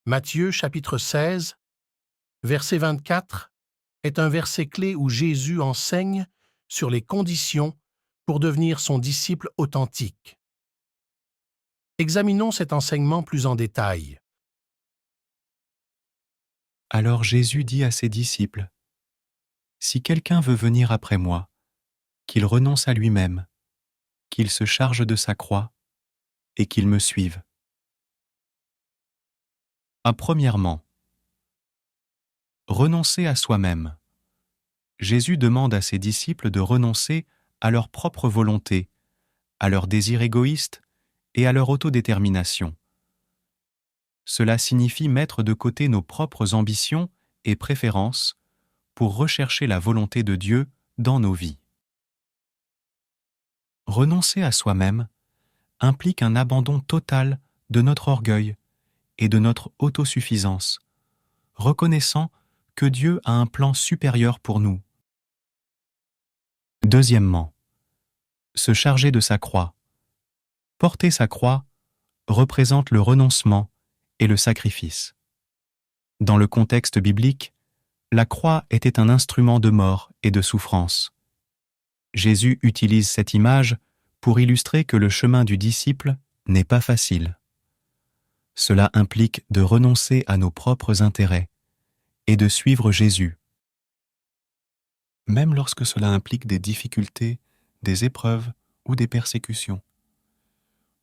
Matthieu chapitre 16, verset 24, est un verset clé où Jésus enseigne sur les conditions pour devenir son disciple authentique. Examinons cet enseignement plus en détail. Alors Jésus dit à ses disciples, « Si quelqu'un veut venir après moi, qu'il renonce à lui-même, qu'il se charge de sa croix et qu'il me suive. » Premièrement, renoncer à soi-même. Jésus demande à ses disciples de renoncer à leur propre volonté, à leurs désirs égoïstes et à leur autodétermination. Cela signifie mettre de côté nos propres ambitions et préférences pour rechercher la volonté de Dieu dans nos vies. Renoncer à soi-même implique un abandon total de notre orgueil et de notre autosuffisance, reconnaissant que Dieu a un plan supérieur pour nous. Deuxièmement, se charger de sa croix. Porter sa croix représente le renoncement et le sacrifice. Dans le contexte biblique, la croix était un instrument de mort et de souffrance. Jésus utilise cette image pour illustrer que le chemin du disciple n'est pas facile. Cela implique de renoncer à nos propres intérêts et de suivre Jésus. Même lorsque cela implique des difficultés, des épreuves ou des persécutions.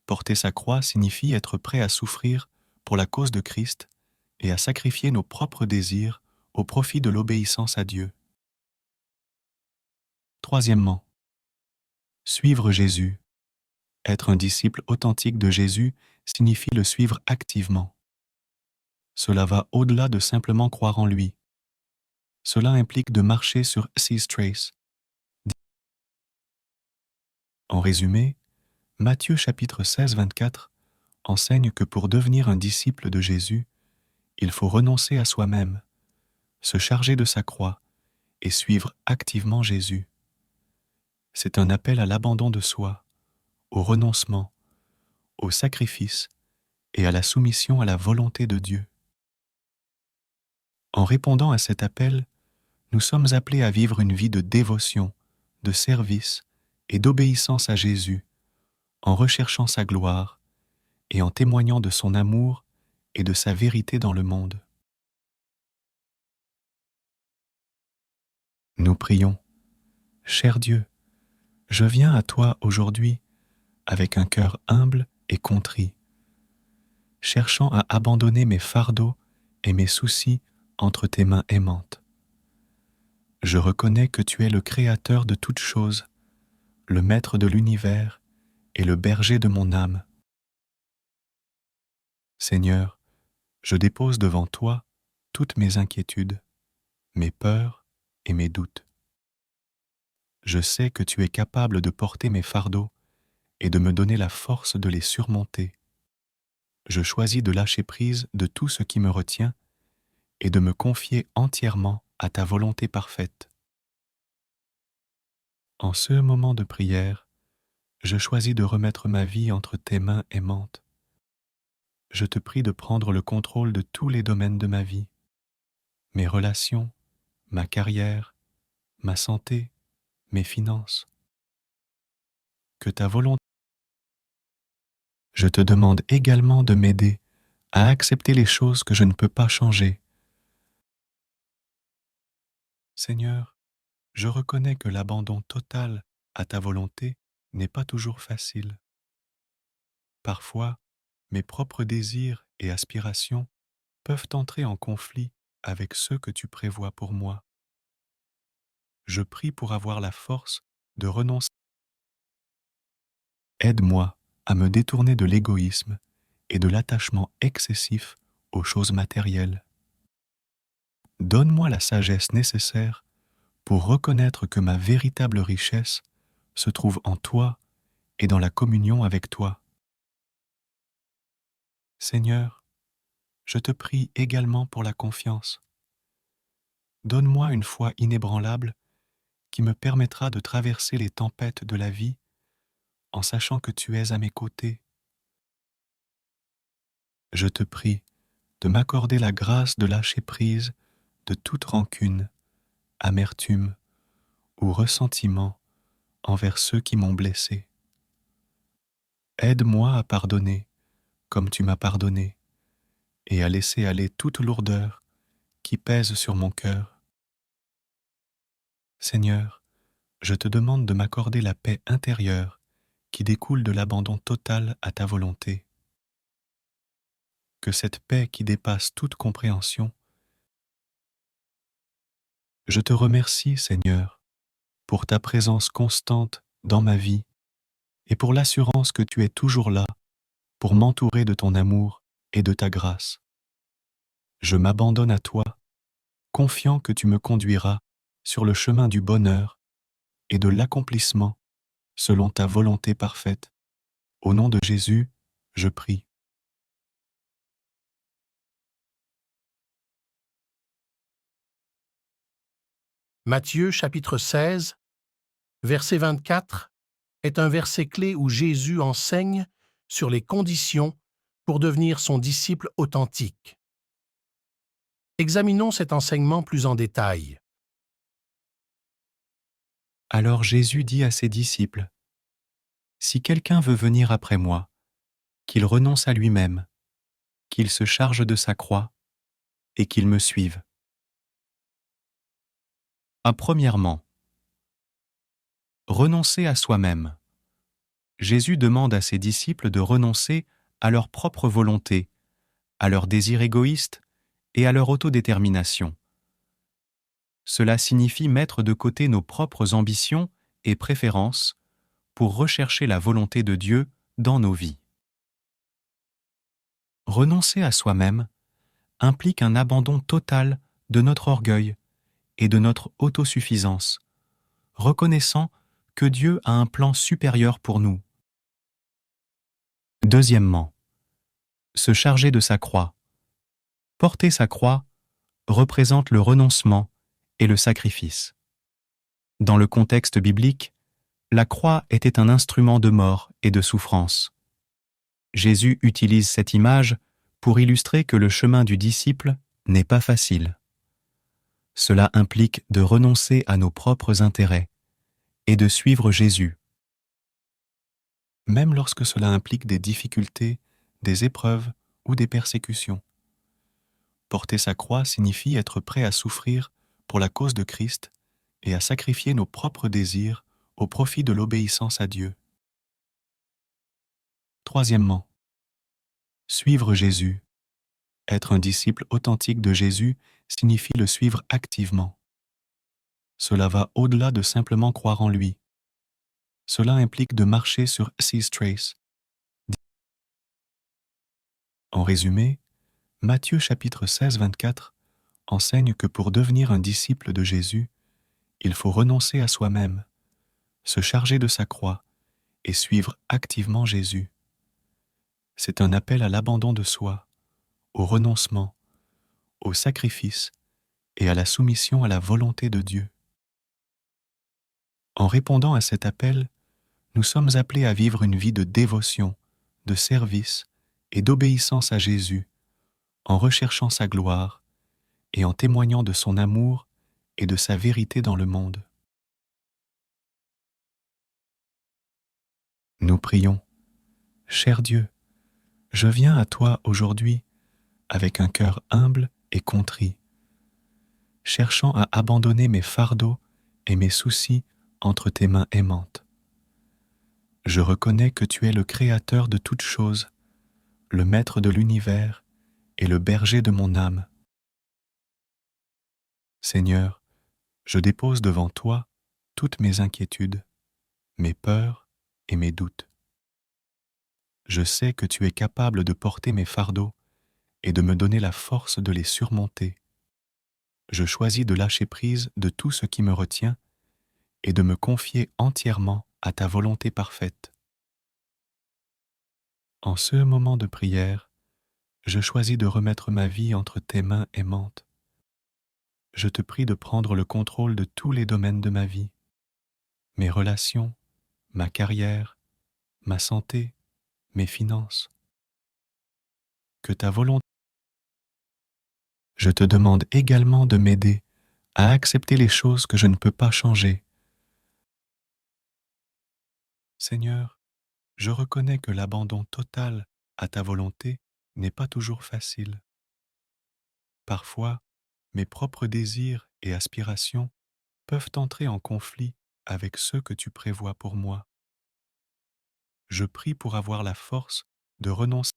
Porter sa croix signifie être prêt à souffrir pour la cause de Christ et à sacrifier nos propres désirs au profit de l'obéissance à Dieu. Troisièmement, suivre Jésus. Être un disciple authentique de Jésus signifie le suivre activement. Cela va au-delà de simplement croire en lui. Cela implique de marcher sur his trace. En résumé, Matthieu chapitre 16, 24 enseigne que pour devenir un disciple de Jésus, il faut renoncer à soi-même, se charger de sa croix et suivre activement Jésus. C'est un appel à l'abandon de soi, au renoncement, au sacrifice et à la soumission à la volonté de Dieu. En répondant à cet appel, nous sommes appelés à vivre une vie de dévotion, de service et d'obéissance à Jésus, en recherchant sa gloire et en témoignant de son amour et de sa vérité dans le monde. Nous prions, cher Dieu, je viens à toi aujourd'hui avec un cœur humble et contrit, cherchant à abandonner mes fardeaux et mes soucis entre tes mains aimantes. Je reconnais que tu es le Créateur de toutes choses, le Maître de l'univers et le berger de mon âme. Seigneur, je dépose devant toi toutes mes inquiétudes, mes peurs et mes doutes. Je sais que tu es capable de porter mes fardeaux et de me donner la force de les surmonter. Je choisis de lâcher prise de tout ce qui me retient et de me confier entièrement à ta volonté parfaite. En ce moment de prière, je choisis de remettre ma vie entre tes mains aimantes. Je te prie de prendre le contrôle de tous les domaines de ma vie, mes relations, ma carrière, ma santé, mes finances. Que ta volonté. Je te demande également de m'aider à accepter les choses que je ne peux pas changer. Seigneur, je reconnais que l'abandon total à ta volonté n'est pas toujours facile. Parfois, mes propres désirs et aspirations peuvent entrer en conflit avec ceux que tu prévois pour moi. Je prie pour avoir la force de renoncer. Aide-moi à me détourner de l'égoïsme et de l'attachement excessif aux choses matérielles. Donne-moi la sagesse nécessaire pour reconnaître que ma véritable richesse se trouve en toi et dans la communion avec toi. Seigneur, je te prie également pour la confiance. Donne-moi une foi inébranlable qui me permettra de traverser les tempêtes de la vie en sachant que tu es à mes côtés. Je te prie de m'accorder la grâce de lâcher prise de toute rancune, amertume ou ressentiment envers ceux qui m'ont blessé. Aide-moi à pardonner comme tu m'as pardonné et à laisser aller toute lourdeur qui pèse sur mon cœur. Seigneur, je te demande de m'accorder la paix intérieure qui découle de l'abandon total à ta volonté. Que cette paix qui dépasse toute compréhension. Je te remercie, Seigneur, pour ta présence constante dans ma vie et pour l'assurance que tu es toujours là pour m'entourer de ton amour et de ta grâce. Je m'abandonne à toi, confiant que tu me conduiras sur le chemin du bonheur et de l'accomplissement selon ta volonté parfaite. Au nom de Jésus, je prie. Matthieu chapitre 16, verset 24, est un verset clé où Jésus enseigne sur les conditions pour devenir son disciple authentique. Examinons cet enseignement plus en détail. Alors Jésus dit à ses disciples, « Si quelqu'un veut venir après moi, qu'il renonce à lui-même, qu'il se charge de sa croix et qu'il me suive. » Premièrement, renoncer à soi-même. Jésus demande à ses disciples de renoncer à leur propre volonté, à leurs désirs égoïstes et à leur autodétermination. Cela signifie mettre de côté nos propres ambitions et préférences pour rechercher la volonté de Dieu dans nos vies. Renoncer à soi-même implique un abandon total de notre orgueil et de notre autosuffisance, reconnaissant que Dieu a un plan supérieur pour nous. Deuxièmement, se charger de sa croix. Porter sa croix représente le renoncement et le sacrifice. Dans le contexte biblique, la croix était un instrument de mort et de souffrance. Jésus utilise cette image pour illustrer que le chemin du disciple n'est pas facile. Cela implique de renoncer à nos propres intérêts et de suivre Jésus. Même lorsque cela implique des difficultés, des épreuves ou des persécutions. Porter sa croix signifie être prêt à souffrir pour la cause de Christ et à sacrifier nos propres désirs au profit de l'obéissance à Dieu. Troisièmement, suivre Jésus. Être un disciple authentique de Jésus signifie le suivre activement. Cela va au-delà de simplement croire en lui. Cela implique de marcher sur his trace. En résumé, Matthieu chapitre 16, 24 enseigne que pour devenir un disciple de Jésus, il faut renoncer à soi-même, se charger de sa croix et suivre activement Jésus. C'est un appel à l'abandon de soi, au renoncement, au sacrifice et à la soumission à la volonté de Dieu. En répondant à cet appel, nous sommes appelés à vivre une vie de dévotion, de service et d'obéissance à Jésus, en recherchant sa gloire et en témoignant de son amour et de sa vérité dans le monde. Nous prions. Cher Dieu, je viens à toi aujourd'hui avec un cœur humble et contrit, cherchant à abandonner mes fardeaux et mes soucis entre tes mains aimantes. Je reconnais que tu es le Créateur de toutes choses, le Maître de l'univers et le berger de mon âme. Seigneur, je dépose devant toi toutes mes inquiétudes, mes peurs et mes doutes. Je sais que tu es capable de porter mes fardeaux et de me donner la force de les surmonter. Je choisis de lâcher prise de tout ce qui me retient et de me confier entièrement à ta volonté parfaite. En ce moment de prière, je choisis de remettre ma vie entre tes mains aimantes. Je te prie de prendre le contrôle de tous les domaines de ma vie, mes relations, ma carrière, ma santé, mes finances. Que ta volonté Je te demande également de m'aider à accepter les choses que je ne peux pas changer. Seigneur, je reconnais que l'abandon total à ta volonté n'est pas toujours facile. Parfois, mes propres désirs et aspirations peuvent entrer en conflit avec ceux que tu prévois pour moi. Je prie pour avoir la force de renoncer.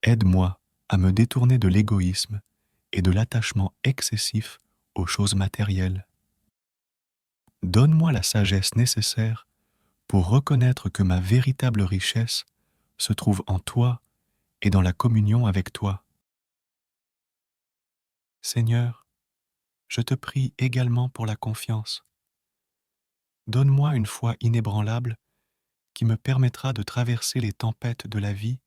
Aide-moi à me détourner de l'égoïsme et de l'attachement excessif aux choses matérielles. Donne-moi la sagesse nécessaire pour reconnaître que ma véritable richesse se trouve en toi et dans la communion avec toi. Seigneur, je te prie également pour la confiance. Donne-moi une foi inébranlable qui me permettra de traverser les tempêtes de la vie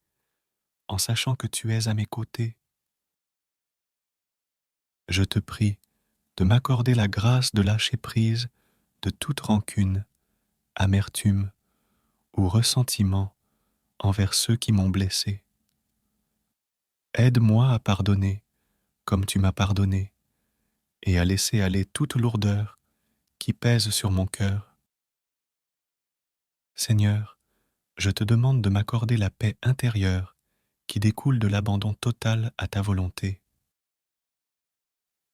en sachant que tu es à mes côtés. Je te prie de m'accorder la grâce de lâcher prise de toute rancune, amertume ou ressentiment envers ceux qui m'ont blessé. Aide-moi à pardonner comme tu m'as pardonné et à laisser aller toute lourdeur qui pèse sur mon cœur. Seigneur, je te demande de m'accorder la paix intérieure qui découle de l'abandon total à ta volonté.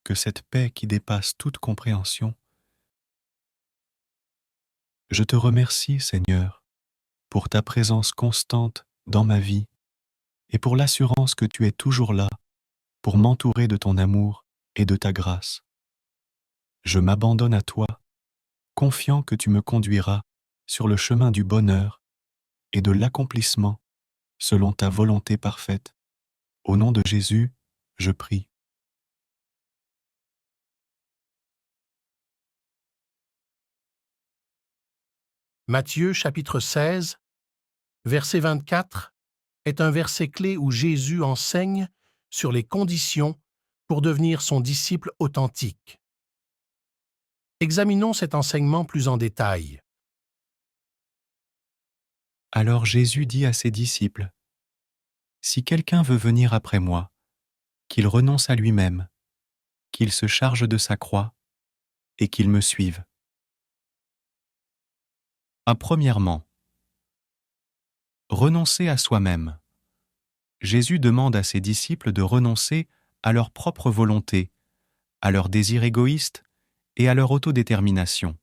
Que cette paix qui dépasse toute compréhension. Je te remercie, Seigneur, pour ta présence constante dans ma vie et pour l'assurance que tu es toujours là pour m'entourer de ton amour et de ta grâce. Je m'abandonne à toi, confiant que tu me conduiras sur le chemin du bonheur et de l'accomplissement selon ta volonté parfaite. Au nom de Jésus, je prie. Matthieu chapitre 16, verset 24, est un verset clé où Jésus enseigne sur les conditions pour devenir son disciple authentique. Examinons cet enseignement plus en détail. Alors Jésus dit à ses disciples, « Si quelqu'un veut venir après moi, qu'il renonce à lui-même, qu'il se charge de sa croix et qu'il me suive. » Premièrement, renoncer à soi-même. Jésus demande à ses disciples de renoncer à leur propre volonté, à leurs désirs égoïstes et à leur autodétermination.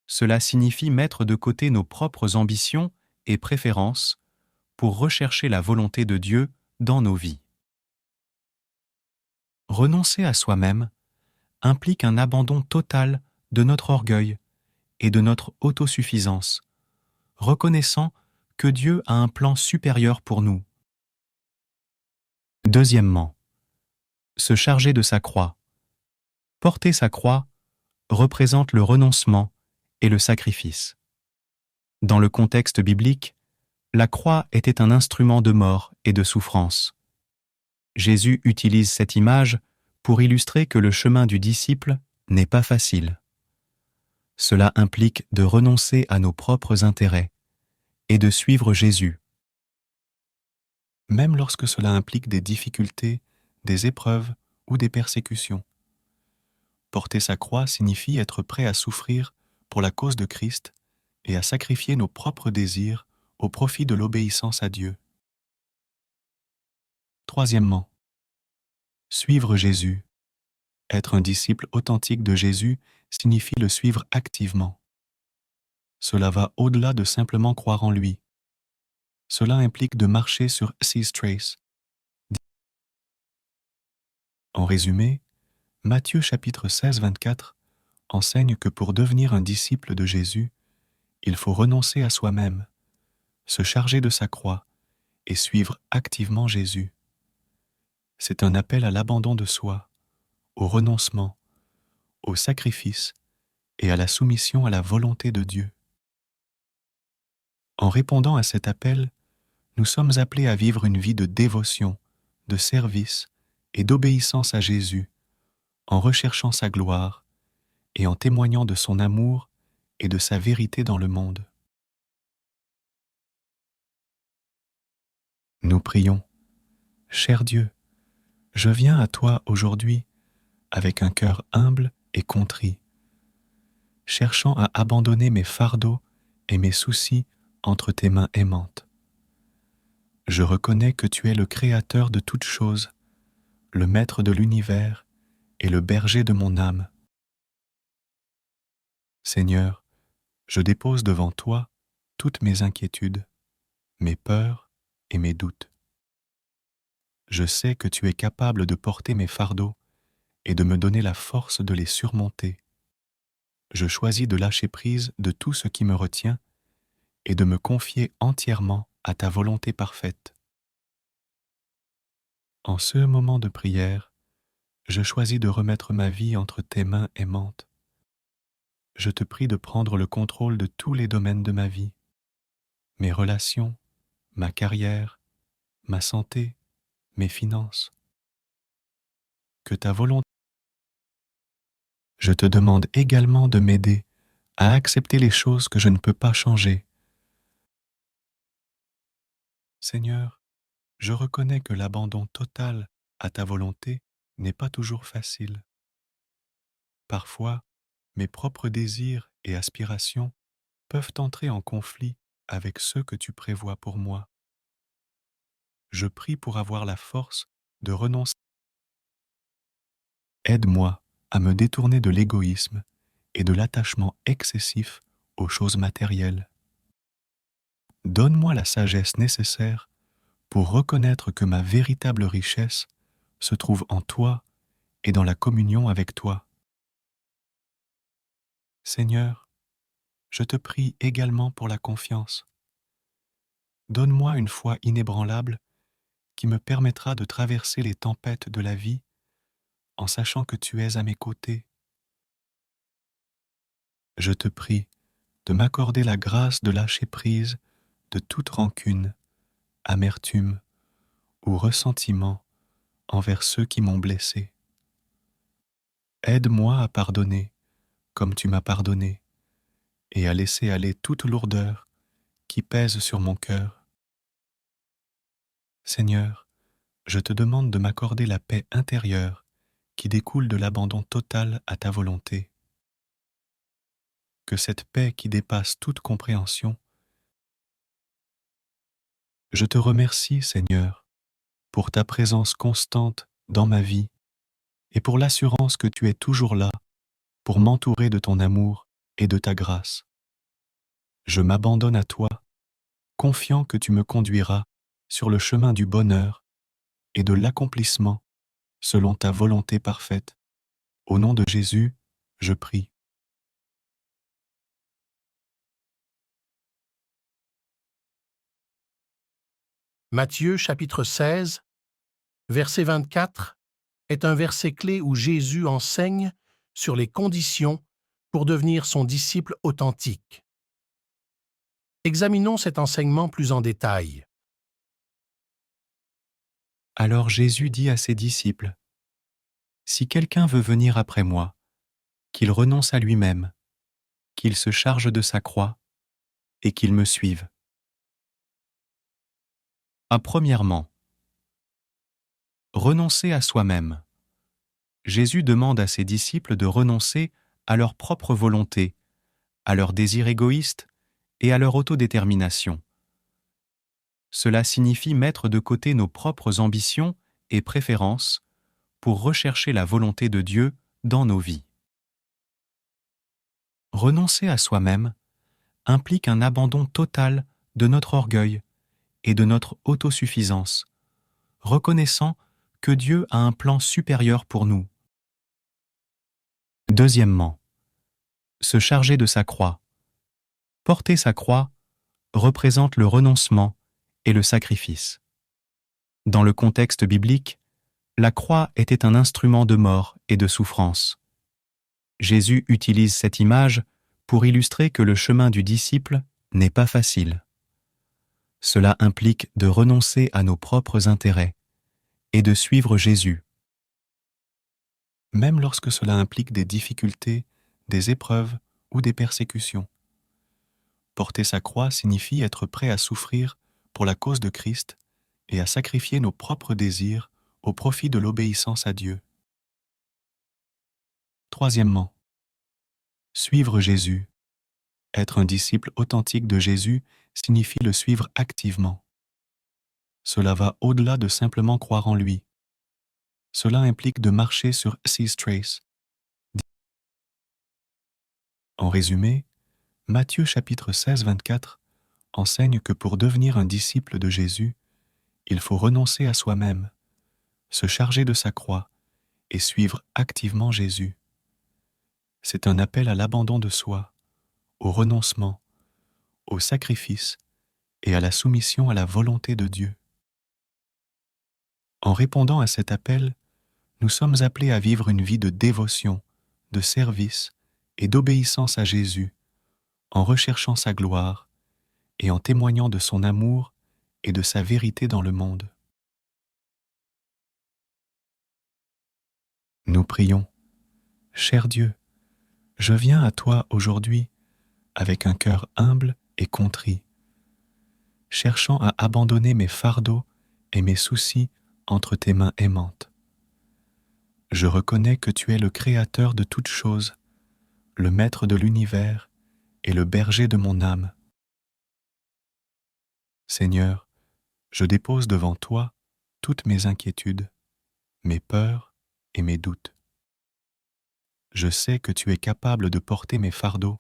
Cela signifie mettre de côté nos propres ambitions et préférences pour rechercher la volonté de Dieu dans nos vies. Renoncer à soi-même implique un abandon total de notre orgueil et de notre autosuffisance, reconnaissant que Dieu a un plan supérieur pour nous. Deuxièmement, se charger de sa croix. Porter sa croix représente le renoncement et le sacrifice. Dans le contexte biblique, la croix était un instrument de mort et de souffrance. Jésus utilise cette image pour illustrer que le chemin du disciple n'est pas facile. Cela implique de renoncer à nos propres intérêts et de suivre Jésus. Même lorsque cela implique des difficultés, des épreuves ou des persécutions. Porter sa croix signifie être prêt à souffrir pour la cause de Christ et à sacrifier nos propres désirs au profit de l'obéissance à Dieu. Troisièmement, suivre Jésus. Être un disciple authentique de Jésus signifie le suivre activement. Cela va au-delà de simplement croire en lui. Cela implique de marcher sur His trace. En résumé, Matthieu chapitre 16, 24 enseigne que pour devenir un disciple de Jésus, il faut renoncer à soi-même, se charger de sa croix et suivre activement Jésus. C'est un appel à l'abandon de soi, au renoncement, au sacrifice et à la soumission à la volonté de Dieu. En répondant à cet appel, nous sommes appelés à vivre une vie de dévotion, de service et d'obéissance à Jésus, en recherchant sa gloire et en témoignant de son amour et de sa vérité dans le monde. Nous prions, cher Dieu, Je viens à toi aujourd'hui avec un cœur humble et contrit, cherchant à abandonner mes fardeaux et mes soucis entre tes mains aimantes. Je reconnais que tu es le Créateur de toutes choses, le Maître de l'univers et le berger de mon âme. Seigneur, je dépose devant toi toutes mes inquiétudes, mes peurs et mes doutes. Je sais que tu es capable de porter mes fardeaux et de me donner la force de les surmonter. Je choisis de lâcher prise de tout ce qui me retient et de me confier entièrement à ta volonté parfaite. En ce moment de prière, je choisis de remettre ma vie entre tes mains aimantes. Je te prie de prendre le contrôle de tous les domaines de ma vie, mes relations, ma carrière, ma santé, mes finances. Que ta volonté. Je te demande également de m'aider à accepter les choses que je ne peux pas changer. Seigneur, je reconnais que l'abandon total à ta volonté n'est pas toujours facile. Parfois, mes propres désirs et aspirations peuvent entrer en conflit avec ceux que tu prévois pour moi. Je prie pour avoir la force de renoncer. Aide-moi à me détourner de l'égoïsme et de l'attachement excessif aux choses matérielles. Donne-moi la sagesse nécessaire pour reconnaître que ma véritable richesse se trouve en toi et dans la communion avec toi. Seigneur, je te prie également pour la confiance. Donne-moi une foi inébranlable qui me permettra de traverser les tempêtes de la vie en sachant que tu es à mes côtés. Je te prie de m'accorder la grâce de lâcher prise de toute rancune, amertume ou ressentiment envers ceux qui m'ont blessé. Aide-moi à pardonner comme tu m'as pardonné et à laisser aller toute lourdeur qui pèse sur mon cœur. Seigneur, je te demande de m'accorder la paix intérieure qui découle de l'abandon total à ta volonté. Que cette paix qui dépasse toute compréhension. Je te remercie, Seigneur, pour ta présence constante dans ma vie et pour l'assurance que tu es toujours là pour m'entourer de ton amour et de ta grâce. Je m'abandonne à toi, confiant que tu me conduiras sur le chemin du bonheur et de l'accomplissement selon ta volonté parfaite. Au nom de Jésus, je prie. Matthieu chapitre 16, verset 24, est un verset clé où Jésus enseigne sur les conditions pour devenir son disciple authentique. Examinons cet enseignement plus en détail. Alors Jésus dit à ses disciples, « Si quelqu'un veut venir après moi, qu'il renonce à lui-même, qu'il se charge de sa croix et qu'il me suive. » Premièrement, renoncer à soi-même. Jésus demande à ses disciples de renoncer à leur propre volonté, à leurs désirs égoïstes et à leur autodétermination. Cela signifie mettre de côté nos propres ambitions et préférences pour rechercher la volonté de Dieu dans nos vies. Renoncer à soi-même implique un abandon total de notre orgueil et de notre autosuffisance, reconnaissant que Dieu a un plan supérieur pour nous. Deuxièmement, se charger de sa croix. Porter sa croix représente le renoncement et le sacrifice. Dans le contexte biblique, la croix était un instrument de mort et de souffrance. Jésus utilise cette image pour illustrer que le chemin du disciple n'est pas facile. Cela implique de renoncer à nos propres intérêts et de suivre Jésus. Même lorsque cela implique des difficultés, des épreuves ou des persécutions. Porter sa croix signifie être prêt à souffrir pour la cause de Christ et à sacrifier nos propres désirs au profit de l'obéissance à Dieu. Troisièmement, suivre Jésus. Être un disciple authentique de Jésus signifie le suivre activement. Cela va au-delà de simplement croire en lui. Cela implique de marcher sur his trace. En résumé, Matthieu chapitre 16, 24 enseigne que pour devenir un disciple de Jésus, il faut renoncer à soi-même, se charger de sa croix et suivre activement Jésus. C'est un appel à l'abandon de soi, au renoncement, au sacrifice et à la soumission à la volonté de Dieu. En répondant à cet appel, nous sommes appelés à vivre une vie de dévotion, de service et d'obéissance à Jésus, en recherchant sa gloire et en témoignant de son amour et de sa vérité dans le monde. Nous prions. Cher Dieu, je viens à toi aujourd'hui avec un cœur humble et contrit, cherchant à abandonner mes fardeaux et mes soucis entre tes mains aimantes. Je reconnais que tu es le Créateur de toutes choses, le Maître de l'univers et le berger de mon âme. Seigneur, je dépose devant toi toutes mes inquiétudes, mes peurs et mes doutes. Je sais que tu es capable de porter mes fardeaux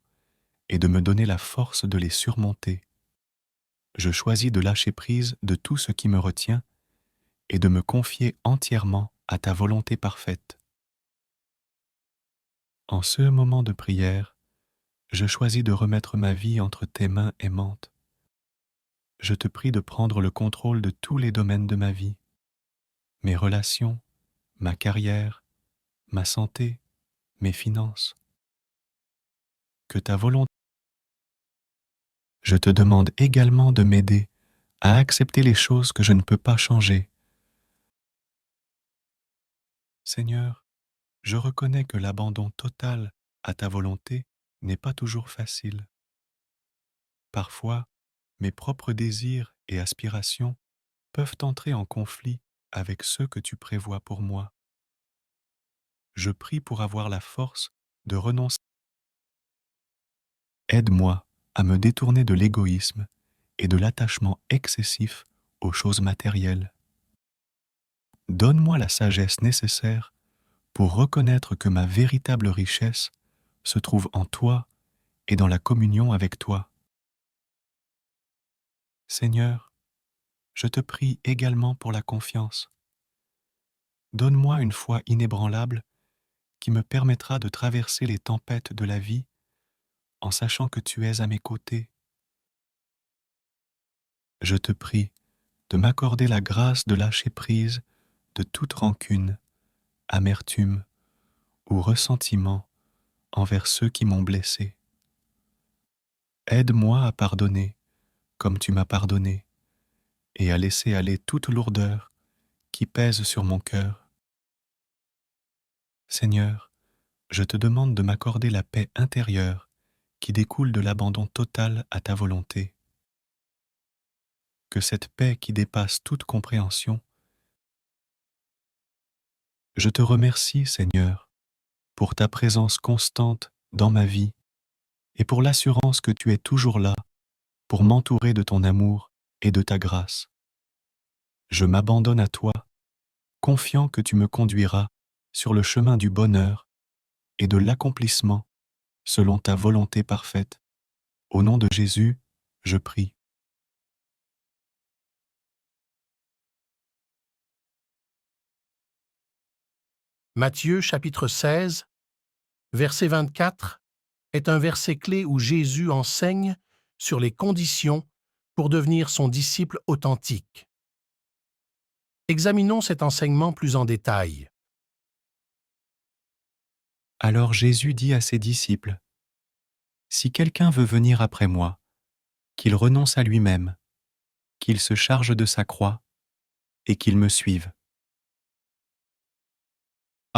et de me donner la force de les surmonter. Je choisis de lâcher prise de tout ce qui me retient et de me confier entièrement à ta volonté parfaite. En ce moment de prière, je choisis de remettre ma vie entre tes mains aimantes. Je te prie de prendre le contrôle de tous les domaines de ma vie, mes relations, ma carrière, ma santé, mes finances. Que ta volonté. Je te demande également de m'aider à accepter les choses que je ne peux pas changer. Seigneur, je reconnais que l'abandon total à ta volonté n'est pas toujours facile. Parfois, mes propres désirs et aspirations peuvent entrer en conflit avec ceux que tu prévois pour moi. Je prie pour avoir la force de renoncer. Aide-moi à me détourner de l'égoïsme et de l'attachement excessif aux choses matérielles. Donne-moi la sagesse nécessaire pour reconnaître que ma véritable richesse se trouve en toi et dans la communion avec toi. Seigneur, je te prie également pour la confiance. Donne-moi une foi inébranlable qui me permettra de traverser les tempêtes de la vie en sachant que tu es à mes côtés. Je te prie de m'accorder la grâce de lâcher prise de toute rancune, amertume ou ressentiment envers ceux qui m'ont blessé. Aide-moi à pardonner comme tu m'as pardonné et à laisser aller toute lourdeur qui pèse sur mon cœur. Seigneur, je te demande de m'accorder la paix intérieure qui découle de l'abandon total à ta volonté. Que cette paix qui dépasse toute compréhension. Je te remercie, Seigneur, pour ta présence constante dans ma vie et pour l'assurance que tu es toujours là pour m'entourer de ton amour et de ta grâce. Je m'abandonne à toi, confiant que tu me conduiras sur le chemin du bonheur et de l'accomplissement selon ta volonté parfaite. Au nom de Jésus, je prie. Matthieu chapitre 16, verset 24, est un verset clé où Jésus enseigne sur les conditions pour devenir son disciple authentique. Examinons cet enseignement plus en détail. Alors Jésus dit à ses disciples, « Si quelqu'un veut venir après moi, qu'il renonce à lui-même, qu'il se charge de sa croix et qu'il me suive. »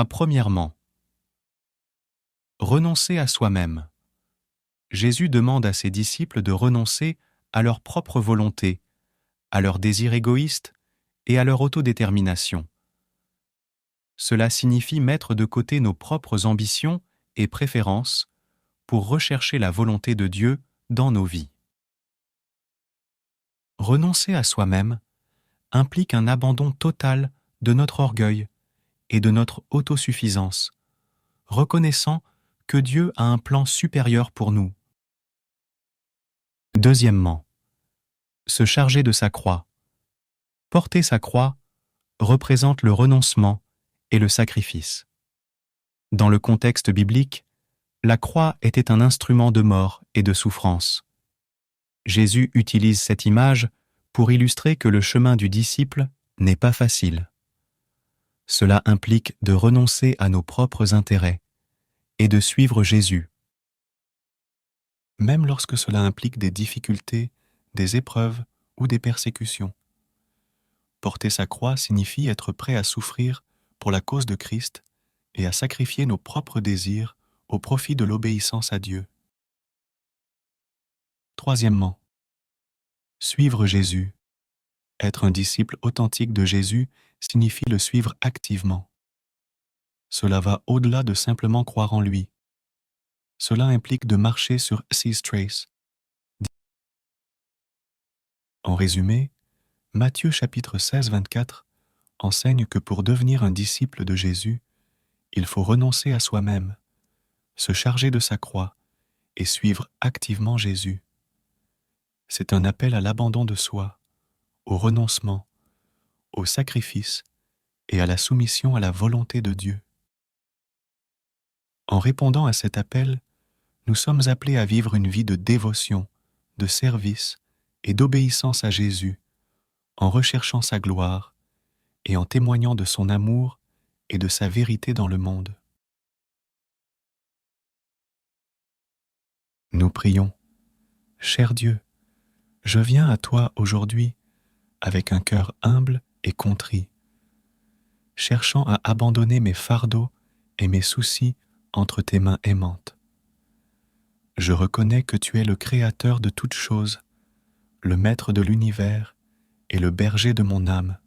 Premièrement, renoncer à soi-même. Jésus demande à ses disciples de renoncer à leur propre volonté, à leurs désirs égoïstes et à leur autodétermination, Cela signifie mettre de côté nos propres ambitions et préférences pour rechercher la volonté de Dieu dans nos vies. Renoncer à soi-même implique un abandon total de notre orgueil et de notre autosuffisance, reconnaissant que Dieu a un plan supérieur pour nous. Deuxièmement, se charger de sa croix. Porter sa croix représente le renoncement et le sacrifice. Dans le contexte biblique, la croix était un instrument de mort et de souffrance. Jésus utilise cette image pour illustrer que le chemin du disciple n'est pas facile. Cela implique de renoncer à nos propres intérêts et de suivre Jésus. Même lorsque cela implique des difficultés, des épreuves ou des persécutions. Porter sa croix signifie être prêt à souffrir pour la cause de Christ et à sacrifier nos propres désirs au profit de l'obéissance à Dieu. Troisièmement, suivre Jésus. Être un disciple authentique de Jésus signifie le suivre activement. Cela va au-delà de simplement croire en lui. Cela implique de marcher sur His trace. En résumé, Matthieu chapitre 16, 24 enseigne que pour devenir un disciple de Jésus, il faut renoncer à soi-même, se charger de sa croix et suivre activement Jésus. C'est un appel à l'abandon de soi, au renoncement, au sacrifice et à la soumission à la volonté de Dieu. En répondant à cet appel, nous sommes appelés à vivre une vie de dévotion, de service et d'obéissance à Jésus, en recherchant sa gloire et en témoignant de son amour et de sa vérité dans le monde. Nous prions. Cher Dieu, je viens à toi aujourd'hui avec un cœur humble et contrit, cherchant à abandonner mes fardeaux et mes soucis entre tes mains aimantes. Je reconnais que tu es le Créateur de toutes choses, le Maître de l'univers et le berger de mon âme.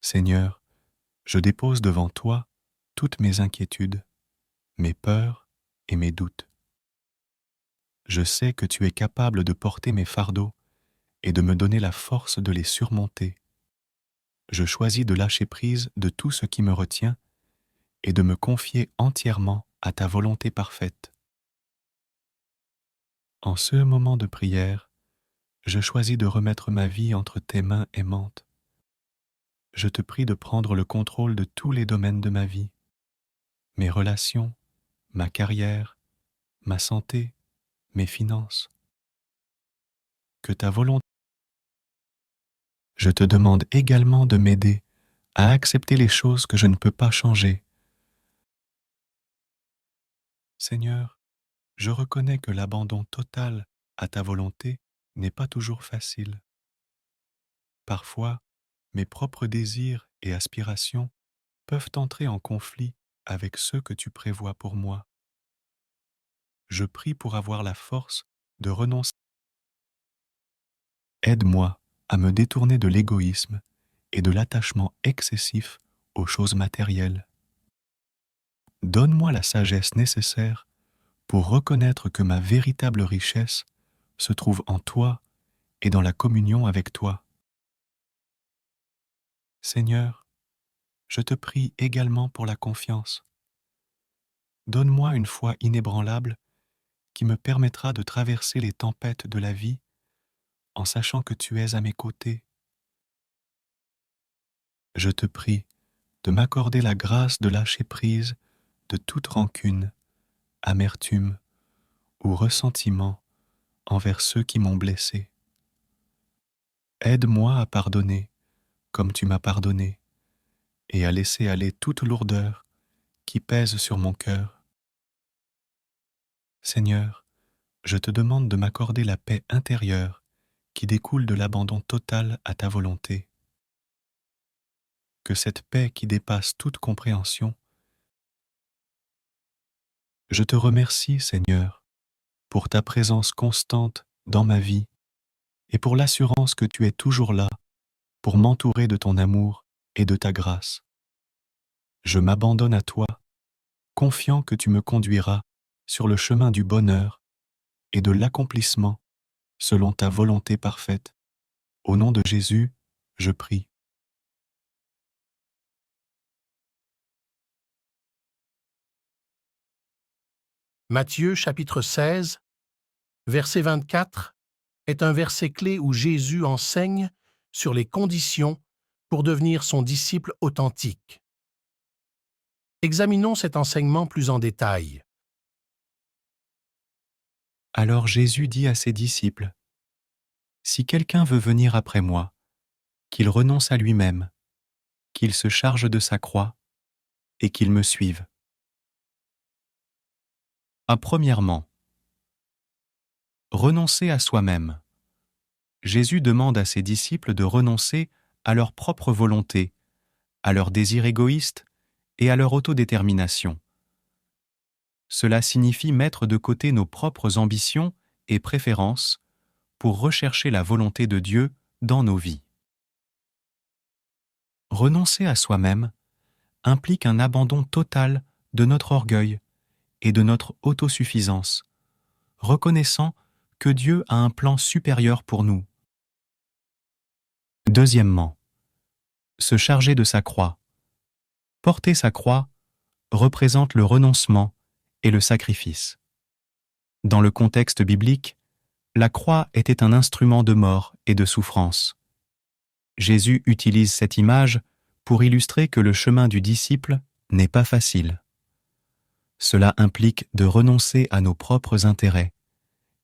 Seigneur, je dépose devant toi toutes mes inquiétudes, mes peurs et mes doutes. Je sais que tu es capable de porter mes fardeaux et de me donner la force de les surmonter. Je choisis de lâcher prise de tout ce qui me retient et de me confier entièrement à ta volonté parfaite. En ce moment de prière, je choisis de remettre ma vie entre tes mains aimantes. Je te prie de prendre le contrôle de tous les domaines de ma vie, mes relations, ma carrière, ma santé, mes finances. Que ta volonté. Je te demande également de m'aider à accepter les choses que je ne peux pas changer. Seigneur, je reconnais que l'abandon total à ta volonté n'est pas toujours facile. Parfois, mes propres désirs et aspirations peuvent entrer en conflit avec ceux que tu prévois pour moi. Je prie pour avoir la force de renoncer. Aide-moi à me détourner de l'égoïsme et de l'attachement excessif aux choses matérielles. Donne-moi la sagesse nécessaire pour reconnaître que ma véritable richesse se trouve en toi et dans la communion avec toi. Seigneur, je te prie également pour la confiance. Donne-moi une foi inébranlable qui me permettra de traverser les tempêtes de la vie en sachant que tu es à mes côtés. Je te prie de m'accorder la grâce de lâcher prise de toute rancune, amertume ou ressentiment envers ceux qui m'ont blessé. Aide-moi à pardonner comme tu m'as pardonné et à laisser aller toute lourdeur qui pèse sur mon cœur. Seigneur, je te demande de m'accorder la paix intérieure qui découle de l'abandon total à ta volonté. Que cette paix qui dépasse toute compréhension. Je te remercie, Seigneur, pour ta présence constante dans ma vie et pour l'assurance que tu es toujours là pour m'entourer de ton amour et de ta grâce. Je m'abandonne à toi, confiant que tu me conduiras sur le chemin du bonheur et de l'accomplissement selon ta volonté parfaite. Au nom de Jésus, je prie. Matthieu chapitre 16, verset 24, est un verset clé où Jésus enseigne sur les conditions pour devenir son disciple authentique. Examinons cet enseignement plus en détail. Alors Jésus dit à ses disciples, « Si quelqu'un veut venir après moi, qu'il renonce à lui-même, qu'il se charge de sa croix et qu'il me suive. » Premièrement, renoncer à soi-même. Jésus demande à ses disciples de renoncer à leur propre volonté, à leurs désirs égoïstes et à leur autodétermination. Cela signifie mettre de côté nos propres ambitions et préférences pour rechercher la volonté de Dieu dans nos vies. Renoncer à soi-même implique un abandon total de notre orgueil et de notre autosuffisance, reconnaissant que Dieu a un plan supérieur pour nous. Deuxièmement, se charger de sa croix. Porter sa croix représente le renoncement et le sacrifice. Dans le contexte biblique, la croix était un instrument de mort et de souffrance. Jésus utilise cette image pour illustrer que le chemin du disciple n'est pas facile. Cela implique de renoncer à nos propres intérêts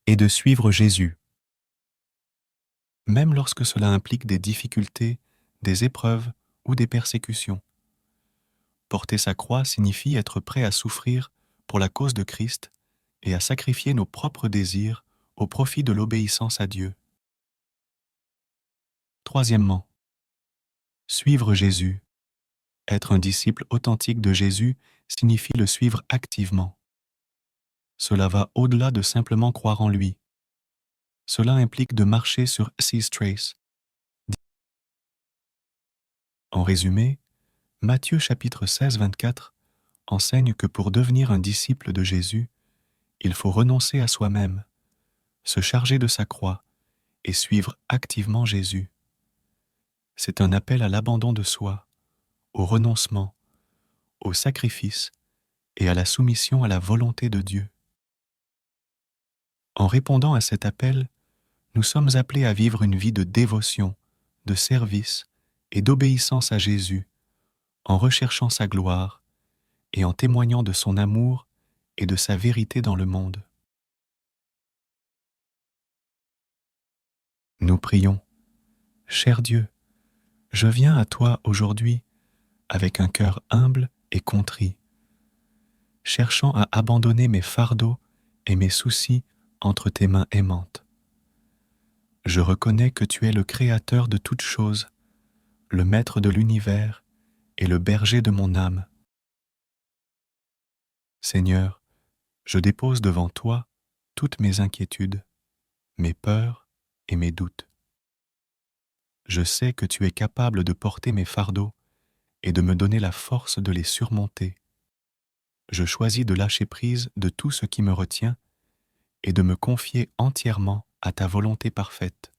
et de suivre Jésus. Même lorsque cela implique des difficultés, des épreuves ou des persécutions. Porter sa croix signifie être prêt à souffrir pour la cause de Christ et à sacrifier nos propres désirs au profit de l'obéissance à Dieu. Troisièmement, suivre Jésus. Être un disciple authentique de Jésus signifie le suivre activement. Cela va au-delà de simplement croire en lui. Cela implique de marcher sur His trace. En résumé, Matthieu chapitre 16, 24 enseigne que pour devenir un disciple de Jésus, il faut renoncer à soi-même, se charger de sa croix et suivre activement Jésus. C'est un appel à l'abandon de soi, au renoncement, au sacrifice et à la soumission à la volonté de Dieu. En répondant à cet appel, nous sommes appelés à vivre une vie de dévotion, de service et d'obéissance à Jésus, en recherchant sa gloire et en témoignant de son amour et de sa vérité dans le monde. Nous prions. Cher Dieu, je viens à toi aujourd'hui avec un cœur humble et contrit, cherchant à abandonner mes fardeaux et mes soucis entre tes mains aimantes. Je reconnais que tu es le Créateur de toutes choses, le Maître de l'univers et le berger de mon âme. Seigneur, je dépose devant toi toutes mes inquiétudes, mes peurs et mes doutes. Je sais que tu es capable de porter mes fardeaux et de me donner la force de les surmonter. Je choisis de lâcher prise de tout ce qui me retient et de me confier entièrement à ta volonté parfaite.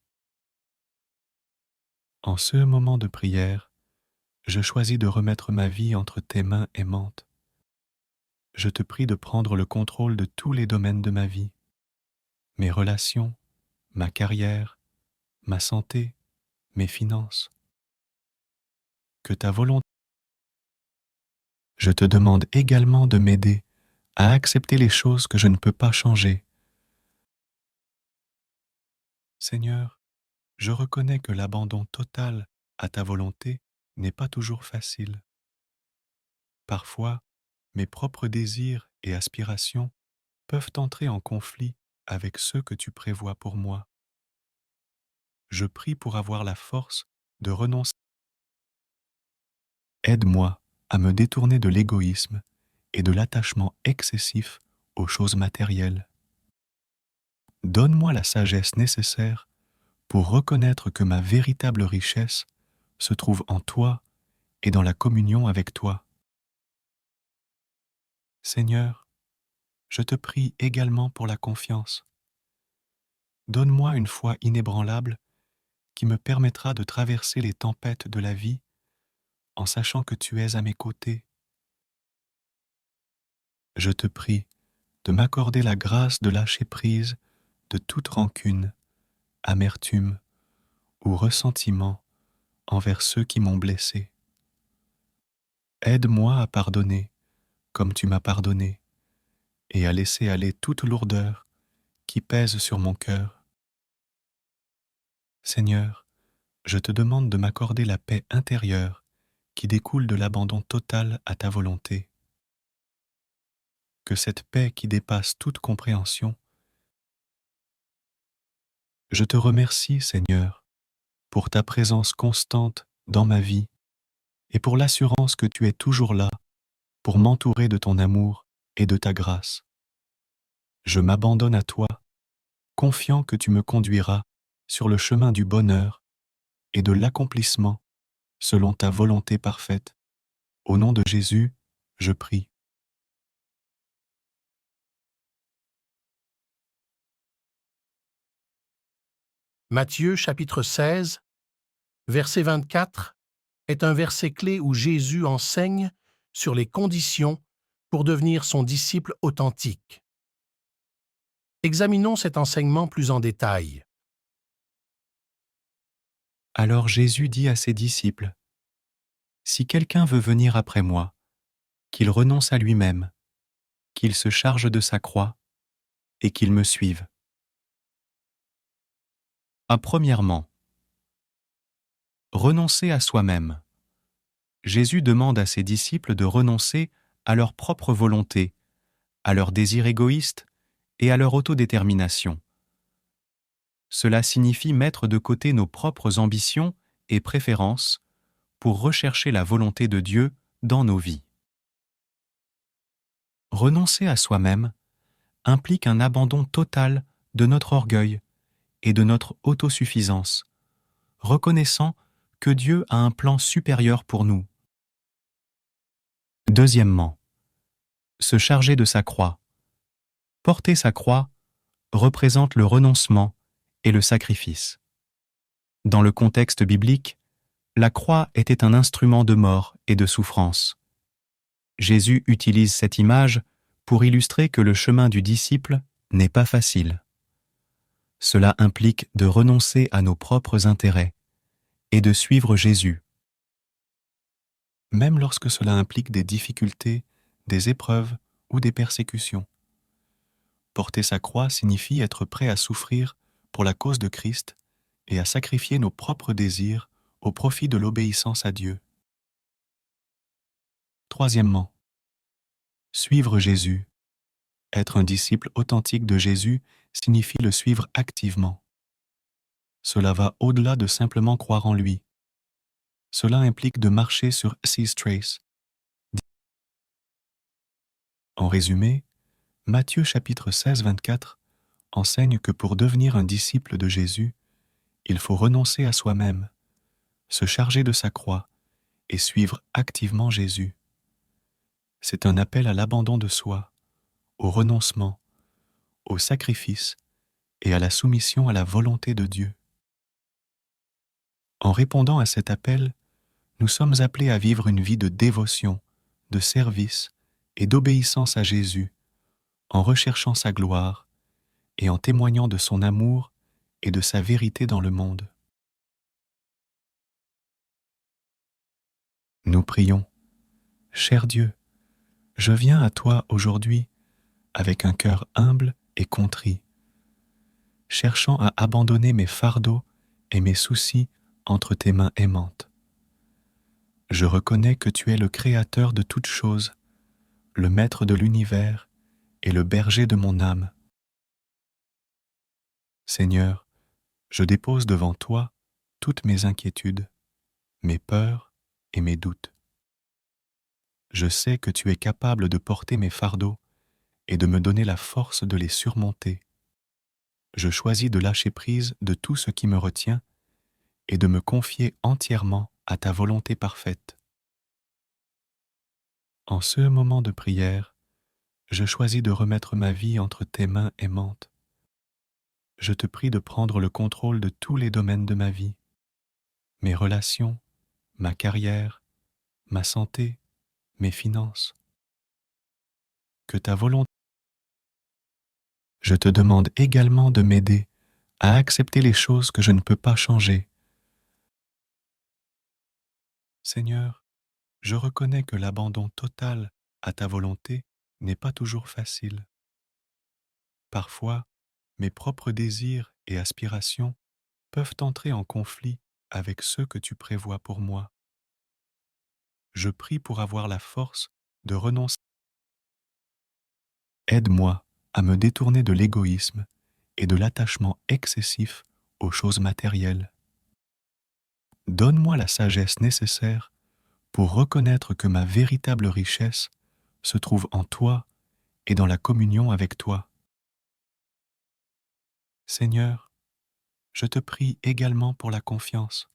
En ce moment de prière, je choisis de remettre ma vie entre tes mains aimantes. Je te prie de prendre le contrôle de tous les domaines de ma vie, mes relations, ma carrière, ma santé, mes finances. Que ta volonté. Je te demande également de m'aider à accepter les choses que je ne peux pas changer. Seigneur, je reconnais que l'abandon total à ta volonté n'est pas toujours facile. Parfois, mes propres désirs et aspirations peuvent entrer en conflit avec ceux que tu prévois pour moi. Je prie pour avoir la force de renoncer. Aide-moi à me détourner de l'égoïsme et de l'attachement excessif aux choses matérielles. Donne-moi la sagesse nécessaire pour reconnaître que ma véritable richesse se trouve en toi et dans la communion avec toi. Seigneur, je te prie également pour la confiance. Donne-moi une foi inébranlable qui me permettra de traverser les tempêtes de la vie en sachant que tu es à mes côtés. Je te prie de m'accorder la grâce de lâcher prise de toute rancune, amertume ou ressentiment envers ceux qui m'ont blessé. Aide-moi à pardonner comme tu m'as pardonné et à laisser aller toute lourdeur qui pèse sur mon cœur. Seigneur, je te demande de m'accorder la paix intérieure qui découle de l'abandon total à ta volonté. Que cette paix qui dépasse toute compréhension. Je te remercie, Seigneur, pour ta présence constante dans ma vie et pour l'assurance que tu es toujours là pour m'entourer de ton amour et de ta grâce. Je m'abandonne à toi, confiant que tu me conduiras sur le chemin du bonheur et de l'accomplissement selon ta volonté parfaite. Au nom de Jésus, je prie. Matthieu chapitre 16, verset 24, est un verset clé où Jésus enseigne sur les conditions pour devenir son disciple authentique. Examinons cet enseignement plus en détail. Alors Jésus dit à ses disciples, « Si quelqu'un veut venir après moi, qu'il renonce à lui-même, qu'il se charge de sa croix et qu'il me suive. » Premièrement, renoncer à soi-même. Jésus demande à ses disciples de renoncer à leur propre volonté, à leurs désirs égoïstes et à leur autodétermination. Cela signifie mettre de côté nos propres ambitions et préférences pour rechercher la volonté de Dieu dans nos vies. Renoncer à soi-même implique un abandon total de notre orgueil et de notre autosuffisance, reconnaissant que Dieu a un plan supérieur pour nous. Deuxièmement, se charger de sa croix. Porter sa croix représente le renoncement et le sacrifice. Dans le contexte biblique, la croix était un instrument de mort et de souffrance. Jésus utilise cette image pour illustrer que le chemin du disciple n'est pas facile. Cela implique de renoncer à nos propres intérêts et de suivre Jésus. Même lorsque cela implique des difficultés, des épreuves ou des persécutions. Porter sa croix signifie être prêt à souffrir pour la cause de Christ et à sacrifier nos propres désirs au profit de l'obéissance à Dieu. Troisièmement, suivre Jésus. Être un disciple authentique de Jésus signifie le suivre activement. Cela va au-delà de simplement croire en lui. Cela implique de marcher sur his trace. En résumé, Matthieu chapitre 16, 24 enseigne que pour devenir un disciple de Jésus, il faut renoncer à soi-même, se charger de sa croix et suivre activement Jésus. C'est un appel à l'abandon de soi, au renoncement, au sacrifice et à la soumission à la volonté de Dieu. En répondant à cet appel, nous sommes appelés à vivre une vie de dévotion, de service et d'obéissance à Jésus, en recherchant sa gloire et en témoignant de son amour et de sa vérité dans le monde. Nous prions, cher Dieu, je viens à toi aujourd'hui avec un cœur humble et contrit, cherchant à abandonner mes fardeaux et mes soucis entre tes mains aimantes. Je reconnais que tu es le Créateur de toutes choses, le Maître de l'univers et le berger de mon âme. Seigneur, je dépose devant toi toutes mes inquiétudes, mes peurs et mes doutes. Je sais que tu es capable de porter mes fardeaux et de me donner la force de les surmonter. Je choisis de lâcher prise de tout ce qui me retient et de me confier entièrement à ta volonté parfaite. En ce moment de prière, je choisis de remettre ma vie entre tes mains aimantes. Je te prie de prendre le contrôle de tous les domaines de ma vie, mes relations, ma carrière, ma santé, mes finances. Que ta volonté. Je te demande également de m'aider à accepter les choses que je ne peux pas changer. Seigneur, je reconnais que l'abandon total à ta volonté n'est pas toujours facile. Parfois, mes propres désirs et aspirations peuvent entrer en conflit avec ceux que tu prévois pour moi. Je prie pour avoir la force de renoncer. Aide-moi à me détourner de l'égoïsme et de l'attachement excessif aux choses matérielles. Donne-moi la sagesse nécessaire pour reconnaître que ma véritable richesse se trouve en toi et dans la communion avec toi. Seigneur, je te prie également pour la confiance.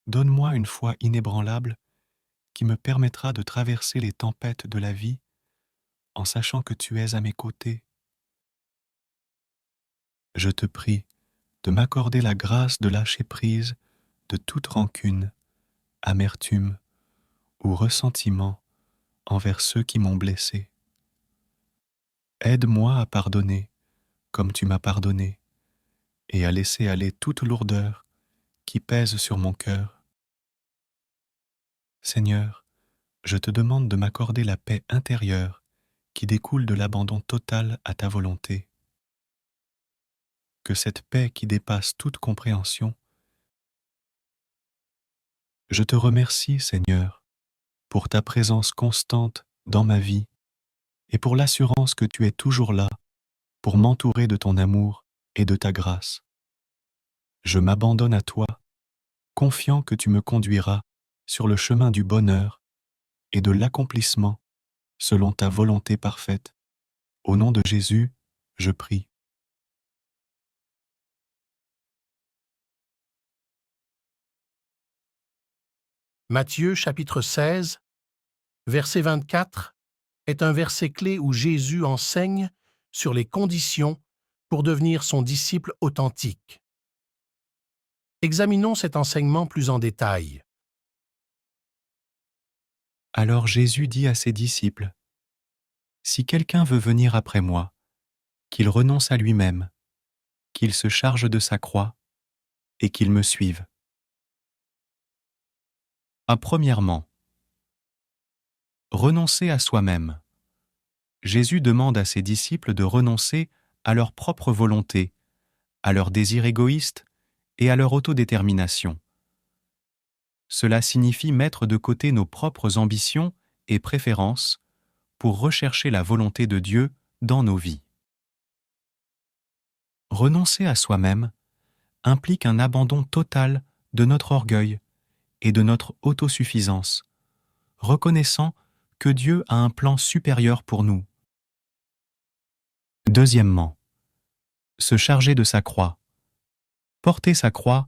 Donne-moi une foi inébranlable qui me permettra de traverser les tempêtes de la vie en sachant que tu es à mes côtés. Je te prie de m'accorder la grâce de lâcher prise de toute rancune, amertume ou ressentiment envers ceux qui m'ont blessé. Aide-moi à pardonner comme tu m'as pardonné et à laisser aller toute lourdeur qui pèse sur mon cœur. Seigneur, je te demande de m'accorder la paix intérieure qui découle de l'abandon total à ta volonté. Que cette paix qui dépasse toute compréhension. Je te remercie, Seigneur, pour ta présence constante dans ma vie et pour l'assurance que tu es toujours là pour m'entourer de ton amour et de ta grâce. Je m'abandonne à toi, confiant que tu me conduiras sur le chemin du bonheur et de l'accomplissement selon ta volonté parfaite. Au nom de Jésus, je prie. Matthieu chapitre 16, verset 24, est un verset clé où Jésus enseigne sur les conditions pour devenir son disciple authentique. Examinons cet enseignement plus en détail. Alors Jésus dit à ses disciples, « Si quelqu'un veut venir après moi, qu'il renonce à lui-même, qu'il se charge de sa croix et qu'il me suive. » Premièrement, renoncer à soi-même. Jésus demande à ses disciples de renoncer à leur propre volonté, à leurs désirs égoïstes et à leur autodétermination. Cela signifie mettre de côté nos propres ambitions et préférences pour rechercher la volonté de Dieu dans nos vies. Renoncer à soi-même implique un abandon total de notre orgueil et de notre autosuffisance, reconnaissant que Dieu a un plan supérieur pour nous. Deuxièmement, se charger de sa croix. Porter sa croix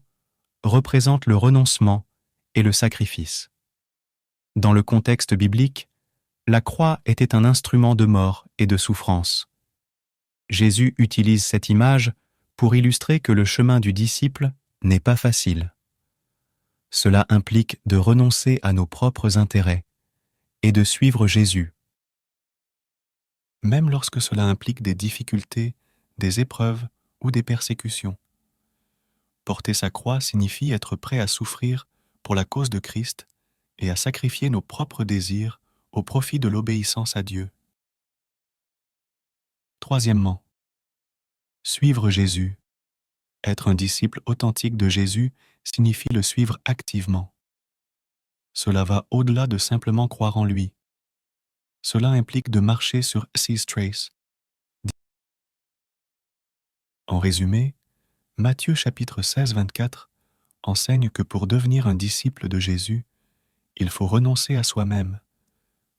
représente le renoncement et le sacrifice. Dans le contexte biblique, la croix était un instrument de mort et de souffrance. Jésus utilise cette image pour illustrer que le chemin du disciple n'est pas facile. Cela implique de renoncer à nos propres intérêts et de suivre Jésus. Même lorsque cela implique des difficultés, des épreuves ou des persécutions. Porter sa croix signifie être prêt à souffrir pour la cause de Christ et à sacrifier nos propres désirs au profit de l'obéissance à Dieu. Troisièmement, suivre Jésus. Être un disciple authentique de Jésus signifie le suivre activement. Cela va au-delà de simplement croire en lui. Cela implique de marcher sur His trace. En résumé, Matthieu chapitre 16, 24 enseigne que pour devenir un disciple de Jésus, il faut renoncer à soi-même,